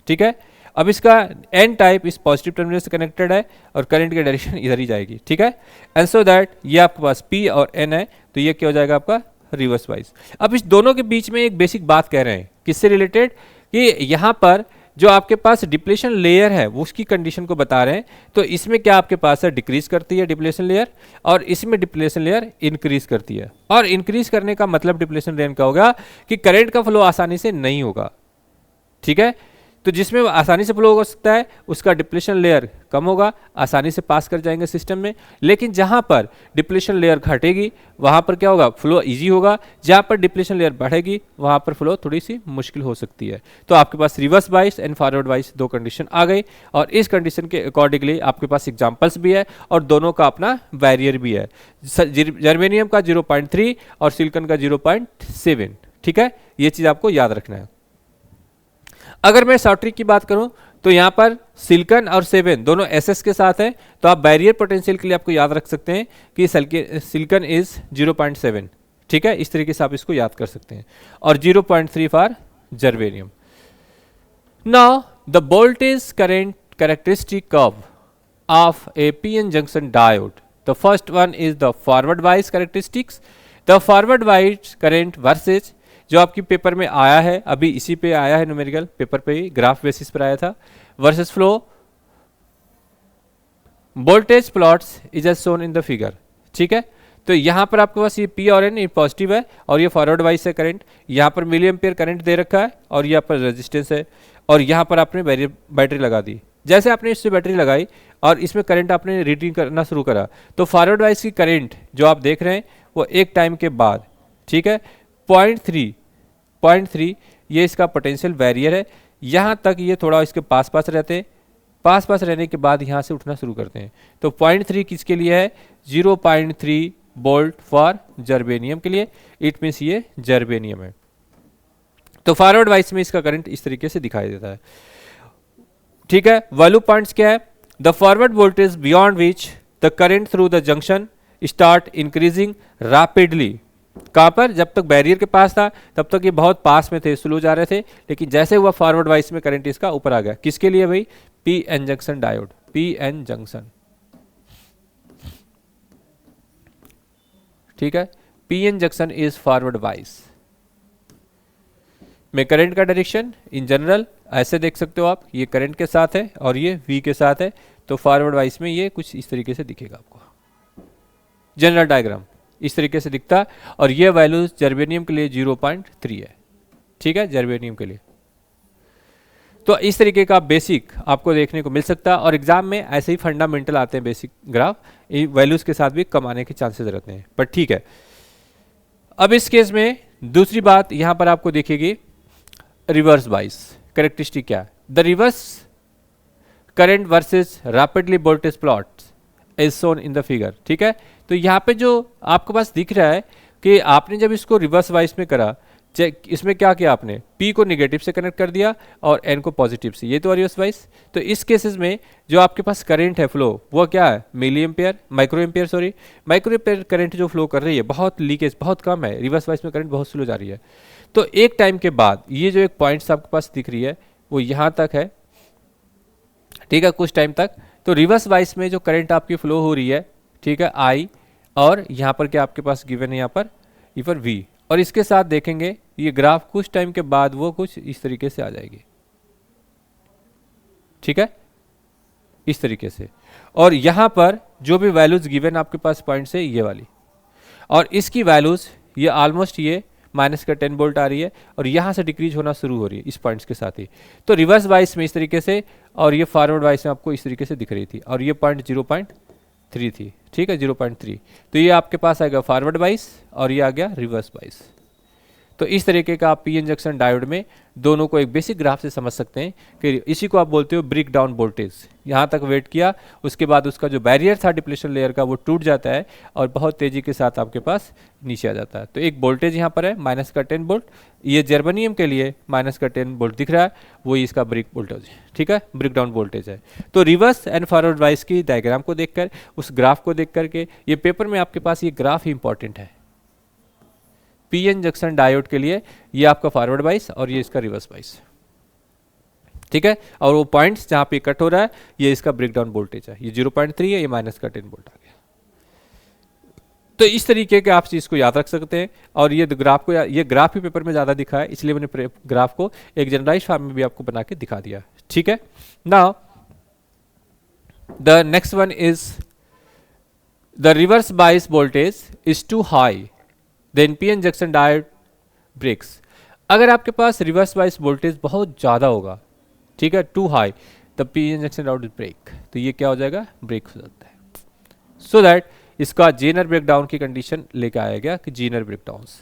ठीक है, अब इसका एन टाइप इस पॉजिटिव टर्मिनल से कनेक्टेड है और करंट की डायरेक्शन इधर ही जाएगी। ठीक है, एंड सो दैट ये आपके पास पी और एन है, तो ये क्या हो जाएगा आपका रिवर्स वाइज। अब इस दोनों के बीच में एक बेसिक बात कह रहे हैं, किससे रिलेटेड, कि यहाँ पर जो आपके पास डिप्लेशन लेयर है वो उसकी कंडीशन को बता रहे हैं। तो इसमें क्या आपके पास है, डिक्रीज करती है डिप्लेशन लेयर, और इसमें डिप्लेशन लेयर इंक्रीज करती है। और इंक्रीज करने का मतलब डिप्लेशन लेयर का होगा कि करंट का फ्लो आसानी से नहीं होगा। ठीक है, तो जिसमें आसानी से फ्लो हो सकता है उसका डिप्लेशन लेयर कम होगा, आसानी से पास कर जाएंगे सिस्टम में। लेकिन जहां पर डिप्लेशन लेयर घटेगी वहां पर क्या होगा, फ्लो इजी होगा। जहां पर डिप्लेशन लेयर बढ़ेगी वहां पर फ्लो थोड़ी सी मुश्किल हो सकती है। तो आपके पास reverse bias and forward bias दो कंडीशन आ गई, और इस कंडीशन के अकॉर्डिंगली आपके पास एग्जाम्पल्स भी है और दोनों का अपना बैरियर भी है। जर्मेनियम का 0.3 और सिलिकॉन का 0.7। ठीक है, ये चीज आपको याद रखना है। अगर मैं शॉर्ट ट्रिक की बात करूं तो यहां पर सिलिकॉन और 7 दोनों एसएस के साथ हैं, तो आप बैरियर पोटेंशियल के लिए आपको याद रख सकते हैं कि सिलिकॉन इज 0.7। ठीक है, इस तरीके से आप इसको याद कर सकते हैं, और 0.3 for germanium. Now the voltage current characteristic curve of A PN junction diode, the first one is the forward wise characteristics. The forward wise current versus, जो आपकी पेपर में आया है, अभी इसी पे आया है, न्यूमेरिकल पेपर पे ही ग्राफ बेसिस पर आया था, versus flow voltage plots is as shown in the figure. ठीक है, तो यहां पर आपके पास ये पी और एन पॉजिटिव है और ये फॉरवर्ड वाइज है करंट, यहां पर मिली एम्पियर करंट दे रखा है और यहाँ पर रेजिस्टेंस है, और यहाँ पर आपने बैटरी लगा दी। जैसे आपने इससे बैटरी लगाई और इसमें करंट आपने रीडिंग करना शुरू करा, तो फॉरवर्ड वाइज की करंट जो आप देख रहे हैं वो एक टाइम के बाद, ठीक है, 0.3 ये इसका पोटेंशियल बैरियर है। यहाँ तक ये थोड़ा इसके पास पास रहते हैं, पास पास रहने के बाद यहाँ से उठना शुरू करते हैं। तो 0.3 किसके लिए है, 0.3 वोल्ट फॉर जर्मेनियम के लिए, इट मीन्स ये जर्मेनियम है। तो फॉरवर्ड वाइज में इसका करंट इस तरीके से दिखाई देता है। ठीक है, वैल्यू पॉइंट्स क्या है, the forward voltage beyond which the current through the junction start increasing rapidly. कहाँ पर, जब तक बैरियर के पास था तब तक ये बहुत पास में थे, स्लो जा रहे थे, लेकिन जैसे हुआ फॉरवर्ड वाइज में करंट इसका ऊपर आ गया। किसके लिए भाई, P N junction diode, P N junction. ठीक है, P N junction is forward bias में करंट का डायरेक्शन इन जनरल ऐसे देख सकते हो आप, ये करंट के साथ है और ये वी के साथ है, तो फॉरवर्ड वाइज में ये कुछ इस तरीके से दिखेगा आपको, जनरल डायग्राम इस तरीके से दिखता है। और ये वैल्यू जर्मेनियम के लिए 0.3 है। ठीक है, जर्मेनियम के लिए। तो इस तरीके का बेसिक आपको देखने को मिल सकता है, और एग्जाम में ऐसे ही फंडामेंटल आते हैं बेसिक ग्राफ, वैल्यूज के साथ भी कम आने के चांसेस रहते हैं, पर ठीक है। अब इस केस में दूसरी बात यहां पर आपको दिखेगी, रिवर्स बाइस कैरेक्टरिस्टिक क्या है, the reverse current versus rapidly voltage plots as shown in the figure. ठीक है, तो यहाँ पे जो आपके पास दिख रहा है कि आपने जब इसको रिवर्स वाइस में करा, चेक इसमें क्या किया आपने, P को निगेटिव से कनेक्ट कर दिया और N को पॉजिटिव से, ये तो रिवर्स वाइस। तो इस केसेस में जो आपके पास करंट है फ्लो वो क्या है, milli ampere, micro ampere sorry, micro ampere current जो फ्लो कर रही है, बहुत लीकेज बहुत कम है, रिवर्स वाइस में करंट बहुत स्लो जा रही है। तो एक टाइम के बाद ये जो एक पॉइंट्स आपके पास दिख रही है वो यहाँ तक है, ठीक है, कुछ टाइम तक। तो रिवर्स वाइस में जो करंट आपकी फ्लो हो रही है, ठीक है, I, और यहाँ पर क्या आपके पास गिवन है, यहाँ पर V, और इसके साथ देखेंगे ये ग्राफ कुछ टाइम के बाद वो कुछ इस तरीके से आ जाएगी। ठीक है, इस तरीके से, और यहाँ पर जो भी वैल्यूज गिवन आपके पास पॉइंट से ये वाली, और इसकी वैल्यूज ये ऑलमोस्ट ये माइनस का 10 वोल्ट आ रही है, और यहाँ से डिक्रीज होना शुरू हो रही है इस पॉइंट्स के साथ ही। तो रिवर्स वाइस में इस तरीके से, और ये फॉरवर्ड वाइस में आपको इस तरीके से दिख रही थी, और ये पॉइंट 0.3 थी। ठीक है, 0.3। तो ये आपके पास आएगा फॉरवर्ड वाइस और ये आ गया रिवर्स वाइस। तो इस तरीके का आप पी एन जंक्शन डायोड में दोनों को एक बेसिक ग्राफ से समझ सकते हैं कि इसी को आप बोलते हो ब्रेक डाउन वोल्टेज। यहाँ तक वेट किया, उसके बाद उसका जो बैरियर था डिप्लेशन लेयर का वो टूट जाता है और बहुत तेजी के साथ आपके पास नीचे आ जाता है। तो एक वोल्टेज यहाँ पर है माइनस का 10 वोल्ट, ये जर्मनियम के लिए माइनस का 10 वोल्ट दिख रहा है, वही इसका ब्रेक वोल्टेज, ठीक है, ब्रेक डाउन वोल्टेज है। तो रिवर्स एंड फॉरवर्ड वाइस की डायग्राम को देखकर, उस ग्राफ को देख करके, ये पेपर में आपके पास ये ग्राफ ही इंपॉर्टेंट है पी एन जंक्शन डायोड के लिए, ये आपका फॉरवर्ड वाइस और ये इसका रिवर्स वाइस। ठीक है, और वो पॉइंट्स जहां पे कट हो रहा है ये इसका ब्रेकडाउन वोल्टेज है, ये 0.3 है, ये माइनस का 10 वोल्ट आ गया। तो इस तरीके के आप चीज को याद रख सकते हैं, और ये ग्राफ को, ये ग्राफ ही पेपर में ज्यादा दिखा है, इसलिए मैंने ग्राफ को एक जनरलाइज फॉर्म में भी आपको बना के दिखा दिया। ठीक है, now the next one is the reverse bias voltage is too high, then P N junction diode breaks. अगर आपके पास रिवर्स वाइस वोल्टेज बहुत ज़्यादा होगा, ठीक है, टू हाई, तब P N junction diode break, तो ये क्या हो जाएगा, ब्रेक हो जाता है। सो दैट इसका जेनर ब्रेकडाउन की कंडीशन लेके आया गया कि जेनर ब्रेकडाउन्स,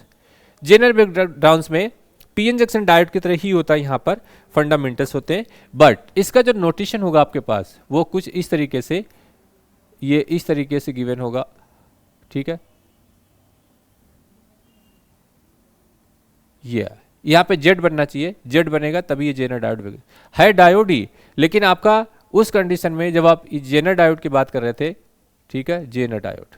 जेनर ब्रेकडाउन्स में पी एन जंक्शन डायोड की तरह ही होता है, यहाँ पर फंडामेंटल्स होते हैं, बट इसका जो नोटेशन होगा आपके पास वो कुछ इस तरीके से, ये इस तरीके से गिवन होगा। ठीक है, ये यहाँ पे जेड बनना चाहिए, जेड बनेगा तभी ये जेनर डायोड है, डायोड ही, लेकिन आपका उस कंडीशन में जब आप जेनर डायोड की बात कर रहे थे, ठीक है, जेनर डायोड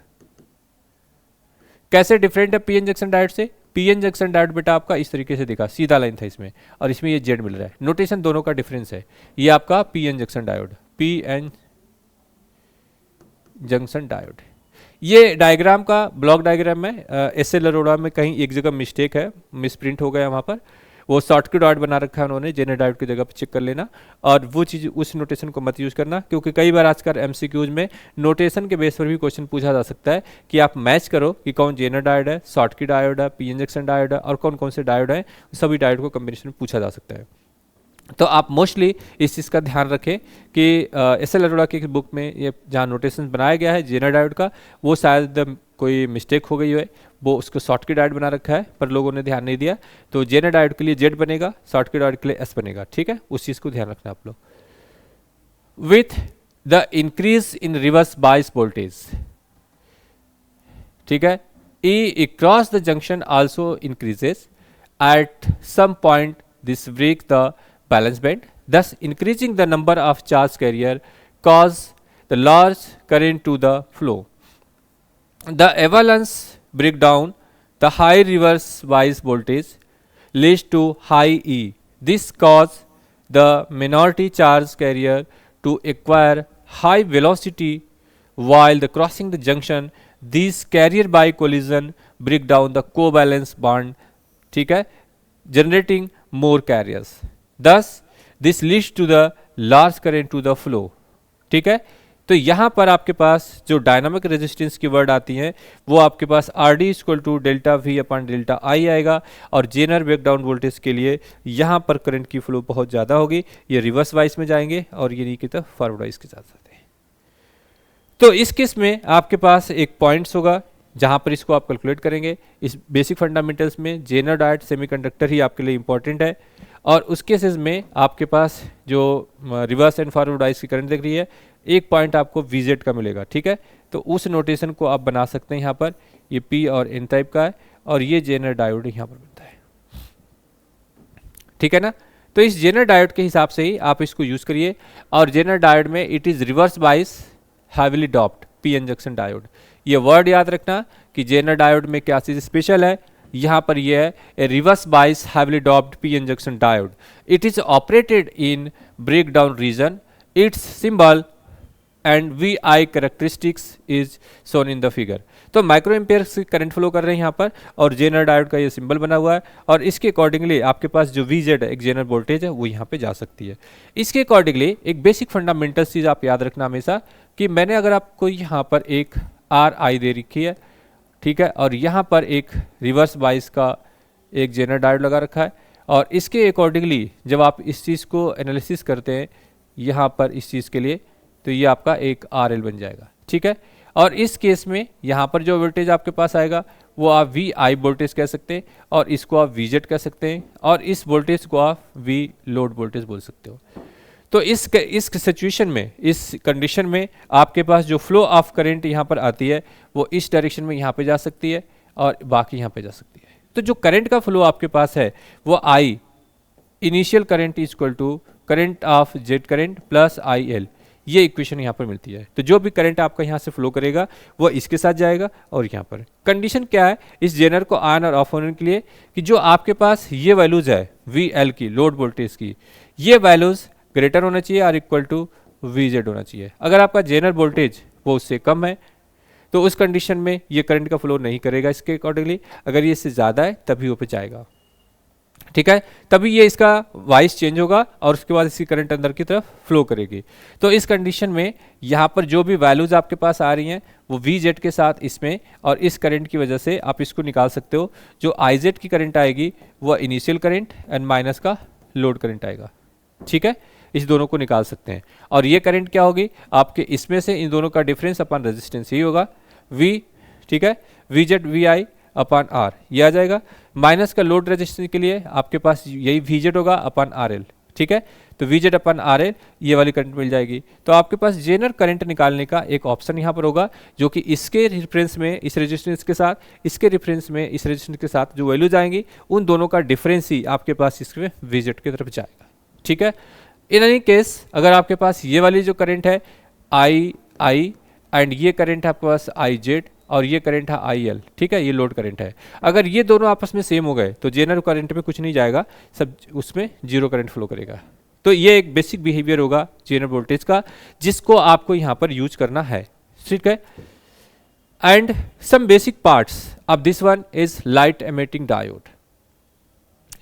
कैसे डिफरेंट है पीएन जंक्शन डायोड से, पीएन जंक्शन डायोड बेटा आपका इस तरीके से दिखा, सीधा लाइन था इसमें, और इसमें ये जेड मिल रहा है, नोटेशन दोनों का डिफरेंस है। ये आपका P N junction diode, PN junction diode, ये डायग्राम का ब्लॉक डायग्राम में एस एल अरोड़ा में कहीं एक जगह मिस्टेक है, मिसप्रिंट हो गया वहाँ पर, वो शॉर्टकट डायोड बना रखा है उन्होंने, जेनर डायोड की जगह पर चेक कर लेना, और वो चीज़ उस नोटेशन को मत यूज़ करना, क्योंकि कई बार आजकल एमसीक्यूज में नोटेशन के बेस पर भी क्वेश्चन पूछा जा सकता है कि आप मैच करो कि कौन जेनर डायोड है, शॉर्टकट डायोड है, पी एन जंक्शन डायोड है, और कौन कौन से डायोड है, सभी डायोड को कॉम्बिनेशन में पूछा जा सकता है। तो आप मोस्टली इस चीज़ का ध्यान रखें कि एस एल अरोड़ा की बुक में ये जहाँ नोटेशन बनाया गया है जेनर डायोड का, वो शायद कोई मिस्टेक हो गई है, वो उसको शॉर्टकट डायोड बना रखा है पर लोगों ने ध्यान नहीं दिया, तो जेनर डायोड के लिए जेड बनेगा, शॉर्टकट डायोड के लिए एस बनेगा। ठीक है, उस चीज़ को ध्यान रखना आप लोग। With the increase in reverse bias voltage, ठीक है, E cross the junction also increases at some point, this break the balance band, thus increasing the number of charge carrier cause the large current to the flow. The avalanche breakdown, the high reverse bias voltage leads to high E. This cause the minority charge carrier to acquire high velocity while the crossing the junction. These carrier by collision break down the covalence bond, ठीक है, generating more carriers. Thus, this leads to the large current to the flow. ठीक है, तो यहाँ पर आपके पास जो dynamic resistance की वर्ड आती हैं वो आपके पास R D equal to delta V upon delta I आएगा, और जेनर ब्रेकडाउन वोल्टेज के लिए यहाँ पर करंट की फ्लो बहुत ज़्यादा होगी, ये रिवर्स वाइस में जाएंगे और ये की तरफ फॉरवर्ड वाइस के साथ साथ है। तो इस केस में आपके पास एक पॉइंट्स होगा जहाँ पर इसको आप कैलकुलेट करेंगे। इस बेसिक फंडामेंटल्स में जेनर डायोड सेमीकंडक्टर ही आपके लिए इंपॉर्टेंट है, और उस केसेस में आपके पास जो रिवर्स एंड फॉरवर्ड वाइस की करंट दिख रही है, एक पॉइंट आपको VZ का मिलेगा, ठीक है। तो उस नोटेशन को आप बना सकते हैं यहाँ पर, ये P और N टाइप का है और ये जेनर डायोड यहाँ पर बनता है, ठीक है ना। तो इस जेनर डायोड के हिसाब से ही आप इसको यूज करिए। और जेनर डायोड में it is reverse bias heavily doped PN junction diode, ये वर्ड याद रखना कि जेनर डायोड में क्या चीज स्पेशल है। यहाँ पर ये है a reverse bias heavily doped PN junction diode, it is operated in break down region, its symbol and VI characteristics is shown in the figure. तो माइक्रो एम्पियर से करंट फ्लो कर रहे हैं यहाँ पर और जेनर डायोड का ये सिंबल बना हुआ है और इसके अकॉर्डिंगली आपके पास जो VZ है, एक जेनर वोल्टेज है, वो यहाँ पे जा सकती है। इसके अकॉर्डिंगली एक बेसिक फंडामेंटल चीज़ आप याद रखना हमेशा कि मैंने अगर आपको यहाँ पर एक RI दे रखी है, ठीक है, और यहाँ पर एक रिवर्स बाइस का एक जेनर डायोड लगा रखा है और इसके अकॉर्डिंगली जब आप इस चीज़ को एनालिसिस करते हैं यहाँ पर इस चीज़ के लिए, तो ये आपका एक RL बन जाएगा, ठीक है। और इस केस में यहाँ पर जो वोल्टेज आपके पास आएगा वो आप VI वोल्टेज कह सकते हैं और इसको आप VZ कह सकते हैं और इस वोल्टेज को आप V लोड वोल्टेज बोल सकते हो। तो इस सिचुएशन में, इस कंडीशन में आपके पास जो फ्लो ऑफ करंट यहाँ पर आती है वो इस डायरेक्शन में यहाँ पे जा सकती है और बाकी यहाँ पे जा सकती है। तो जो करंट का फ्लो आपके पास है वो I initial current is equal to current of Z current plus IL, ये इक्वेशन यहाँ पर मिलती है। तो जो भी करंट आपका यहाँ से फ्लो करेगा वो इसके साथ जाएगा और यहाँ पर कंडीशन क्या है इस जेनर को ऑन और ऑफ होने के लिए कि जो आपके पास ये वैल्यूज है VL की, लोड वोल्टेज की, ये वैल्यूज ग्रेटर होना चाहिए और इक्वल टू VZ होना चाहिए। अगर आपका जेनर वोल्टेज वो उससे कम है तो उस कंडीशन में ये करंट का फ्लो नहीं करेगा इसके अकॉर्डिंगली, अगर ये इससे ज़्यादा है तभी वो पे जाएगा, ठीक है, तभी ये इसका वाइस चेंज होगा और उसके बाद इसकी करंट अंदर की तरफ फ्लो करेगी। तो इस कंडीशन में यहाँ पर जो भी वैल्यूज आपके पास आ रही हैं वो VZ के साथ इसमें और इस करंट की वजह से आप इसको निकाल सकते हो। जो IZ की करंट आएगी वो इनिशियल करंट एंड माइनस का लोड करंट आएगा, ठीक है, इस दोनों को निकाल सकते हैं। और ये करंट क्या होगी आपके इसमें से इन दोनों का डिफरेंस अपन रेजिस्टेंस ही होगा V, ठीक है, VZ VI अपन R ये आ जाएगा। माइनस का लोड रेजिस्टेंस के लिए आपके पास यही VZ होगा अपन RL, ठीक है, तो VZ अपन RL ये वाली करंट मिल जाएगी। तो आपके पास जेनर करंट निकालने का एक ऑप्शन यहाँ पर होगा जो कि इसके रेफरेंस में इस रेजिस्टेंस के साथ, इसके रेफरेंस में इस रेजिस्टेंस के साथ जो वैल्यूज आएंगी उन दोनों का डिफरेंस ही आपके पास इसमें VZ की तरफ जाएगा, ठीक है। इन एनी केस अगर आपके पास ये वाली जो करंट है I एंड ये करंट है आपके पास IZ और ये करंट है IL, ठीक है, ये लोड करंट है, अगर ये दोनों आपस में सेम हो गए तो जेनर करंट में कुछ नहीं जाएगा, सब उसमें जीरो करंट फ्लो करेगा। तो ये एक बेसिक बिहेवियर होगा जेनर वोल्टेज का जिसको आपको यहाँ पर यूज करना है, ठीक है। And some basic parts of this one is light emitting diode,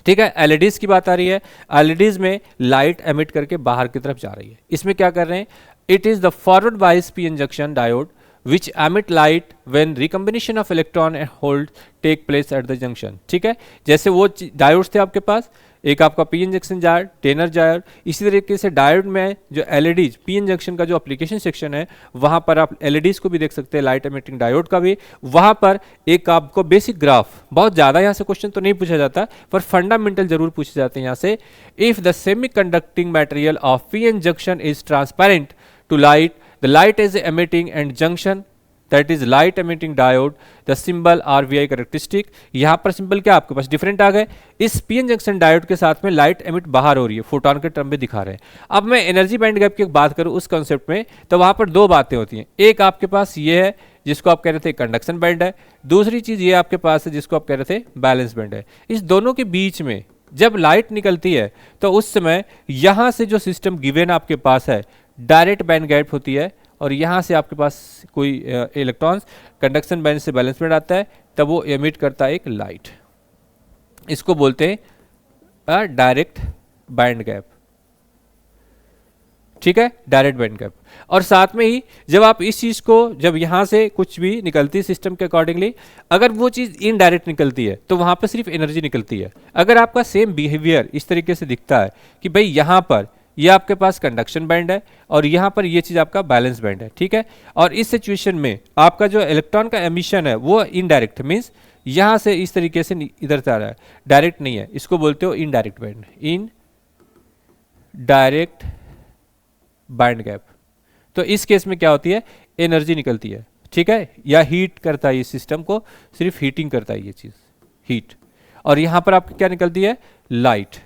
ठीक है। एलईडीज की बात आ रही है, एलईडीज में लाइट एमिट करके बाहर की तरफ जा रही है। इसमें क्या कर रहे हैं, it is the forward bias PN junction diode which emit light when recombination of electron and holes take place at the junction, ठीक है। जैसे वो डायोड्स थे आपके पास, एक आपका P N junction diode, Zener diode, इसी तरीके से डायोड में जो एलईडीज पीएन जंक्शन का जो एप्लीकेशन सेक्शन है वहाँ पर आप एलईडीज को भी देख सकते हैं, लाइट एमिटिंग डायोड का भी। वहाँ पर एक आपको बेसिक ग्राफ, बहुत ज़्यादा यहाँ से क्वेश्चन तो नहीं पूछा जाता पर फंडामेंटल जरूर पूछे जाते हैं यहाँ से। If the semiconducting material of P N junction is transparent to light, the light is emitting and junction that is light emitting diode, the symbol RVI characteristic। यहाँ पर सिंबल क्या आपके पास डिफरेंट आ गए, इस पीएन जंक्शन डायोड के साथ में light emit बाहर हो रही है, फोटोन के टर्म में दिखा रहे हैं। अब मैं एनर्जी बैंड गैप की बात करूँ उस कॉन्सेप्ट में, तो वहाँ पर दो बातें होती हैं, एक आपके पास ये है जिसको आप कह रहे थे कंडक्शन बैंड है, दूसरी चीज ये आपके पास है जिसको आप कह रहे थे बैलेंस बैंड है। इस दोनों के बीच में जब लाइट निकलती है तो उस समय यहाँ से जो सिस्टम गिवन आपके पास है डायरेक्ट बैंड गैप होती है और यहाँ से आपके पास कोई इलेक्ट्रॉन्स कंडक्शन बैंड से बैलेंस बैंड आता है, तब वो एमिट करता है एक लाइट, इसको बोलते हैं डायरेक्ट बैंड गैप, ठीक है, डायरेक्ट बैंड गैप। और साथ में ही जब आप इस चीज को, जब यहाँ से कुछ भी निकलती है सिस्टम के अकॉर्डिंगली, अगर वो चीज इनडायरेक्ट निकलती है तो वहां पर सिर्फ एनर्जी निकलती है। अगर आपका सेम बिहेवियर इस तरीके से दिखता है कि भाई यहाँ पर ये आपके पास कंडक्शन बैंड है और यहाँ पर ये चीज आपका बैलेंस बैंड है, ठीक है, और इस सिचुएशन में आपका जो इलेक्ट्रॉन का एमिशन है वो इनडायरेक्ट, मीन्स यहाँ से इस तरीके से इधर से आ रहा है, डायरेक्ट नहीं है, इसको बोलते हो indirect band, in direct band gap. तो इस केस में क्या होती है, एनर्जी निकलती है, ठीक है, या हीट करता है, ये सिस्टम को सिर्फ हीटिंग करता है ये चीज़, हीट। और यहाँ पर आपको क्या निकलती है, लाइट।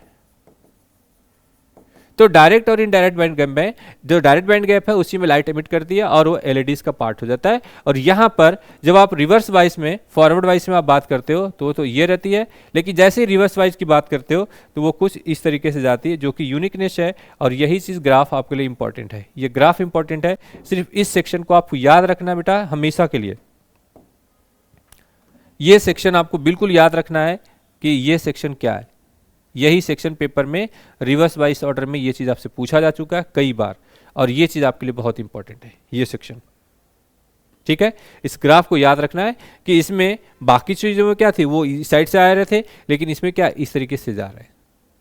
तो डायरेक्ट और इनडायरेक्ट बैंड गैप में, जो डायरेक्ट बैंड गैप है उसी में लाइट एमिट करती है और वो एलईडीज का पार्ट हो जाता है। और यहाँ पर जब आप रिवर्स वाइज में, फॉरवर्ड वाइज में आप बात करते हो तो ये रहती है, लेकिन जैसे ही रिवर्स वाइज की बात करते हो तो वो कुछ इस तरीके से जाती है, जो कि यूनिकनेस है। और यही चीज़ ग्राफ आपके लिए इंपॉर्टेंट है, ये ग्राफ इंपॉर्टेंट है। सिर्फ इस सेक्शन को आपको याद रखना बेटा हमेशा के लिए, ये सेक्शन आपको बिल्कुल याद रखना है कि ये सेक्शन क्या है। यही सेक्शन पेपर में रिवर्स वाइज ऑर्डर में ये चीज़ आपसे पूछा जा चुका है कई बार, और ये चीज़ आपके लिए बहुत इंपॉर्टेंट है, ये सेक्शन, ठीक है। इस ग्राफ को याद रखना है कि इसमें बाकी चीज़ों में क्या थी, वो इस साइड से आ रहे थे, लेकिन इसमें क्या इस तरीके से जा रहे हैं,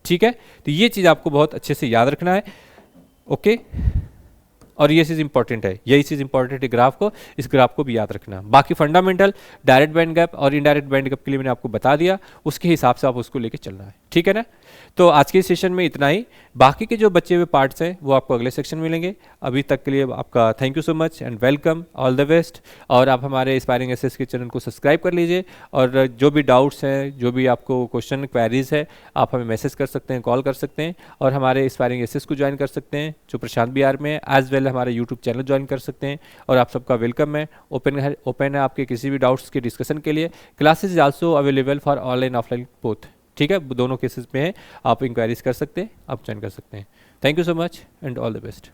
ठीक है। तो ये चीज़ आपको बहुत अच्छे से याद रखना है, ओके। और ये चीज़ इंपॉर्टेंट है, यही चीज़ इंपॉर्टेंट है ग्राफ को, इस ग्राफ को भी याद रखना। बाकी फंडामेंटल डायरेक्ट बैंड गैप और इनडायरेक्ट बैंड गैप के लिए मैंने आपको बता दिया, उसके हिसाब से आप उसको लेके चलना है, ठीक है ना। तो आज के सेशन में इतना ही, बाकी के जो बचे हुए पार्ट्स हैं वो आपको अगले सेक्शन में मिलेंगे। अभी तक के लिए आपका thank you so much and welcome, all the best. और आप हमारे एस्पायरिंग एसएस के चैनल को सब्सक्राइब कर लीजिए, और जो भी डाउट्स हैं, जो भी आपको क्वेश्चन क्वेरीज है, आप हमें मैसेज कर सकते हैं, कॉल कर सकते हैं, और हमारे एस्पायरिंग एसएस को ज्वाइन कर सकते हैं जो प्रशांत बिहार में है, एज वेल हमारे यूट्यूब चैनल ज्वाइन कर सकते हैं। और आप सबका वेलकम है, ओपन है आपके किसी भी डाउट्स के डिस्कशन के लिए। Classes is also available for online offline both, ठीक है, दोनों केसेस में है, आप इंक्वायरीज कर सकते हैं, आप ज्वाइन कर सकते हैं। Thank you so much and all the best.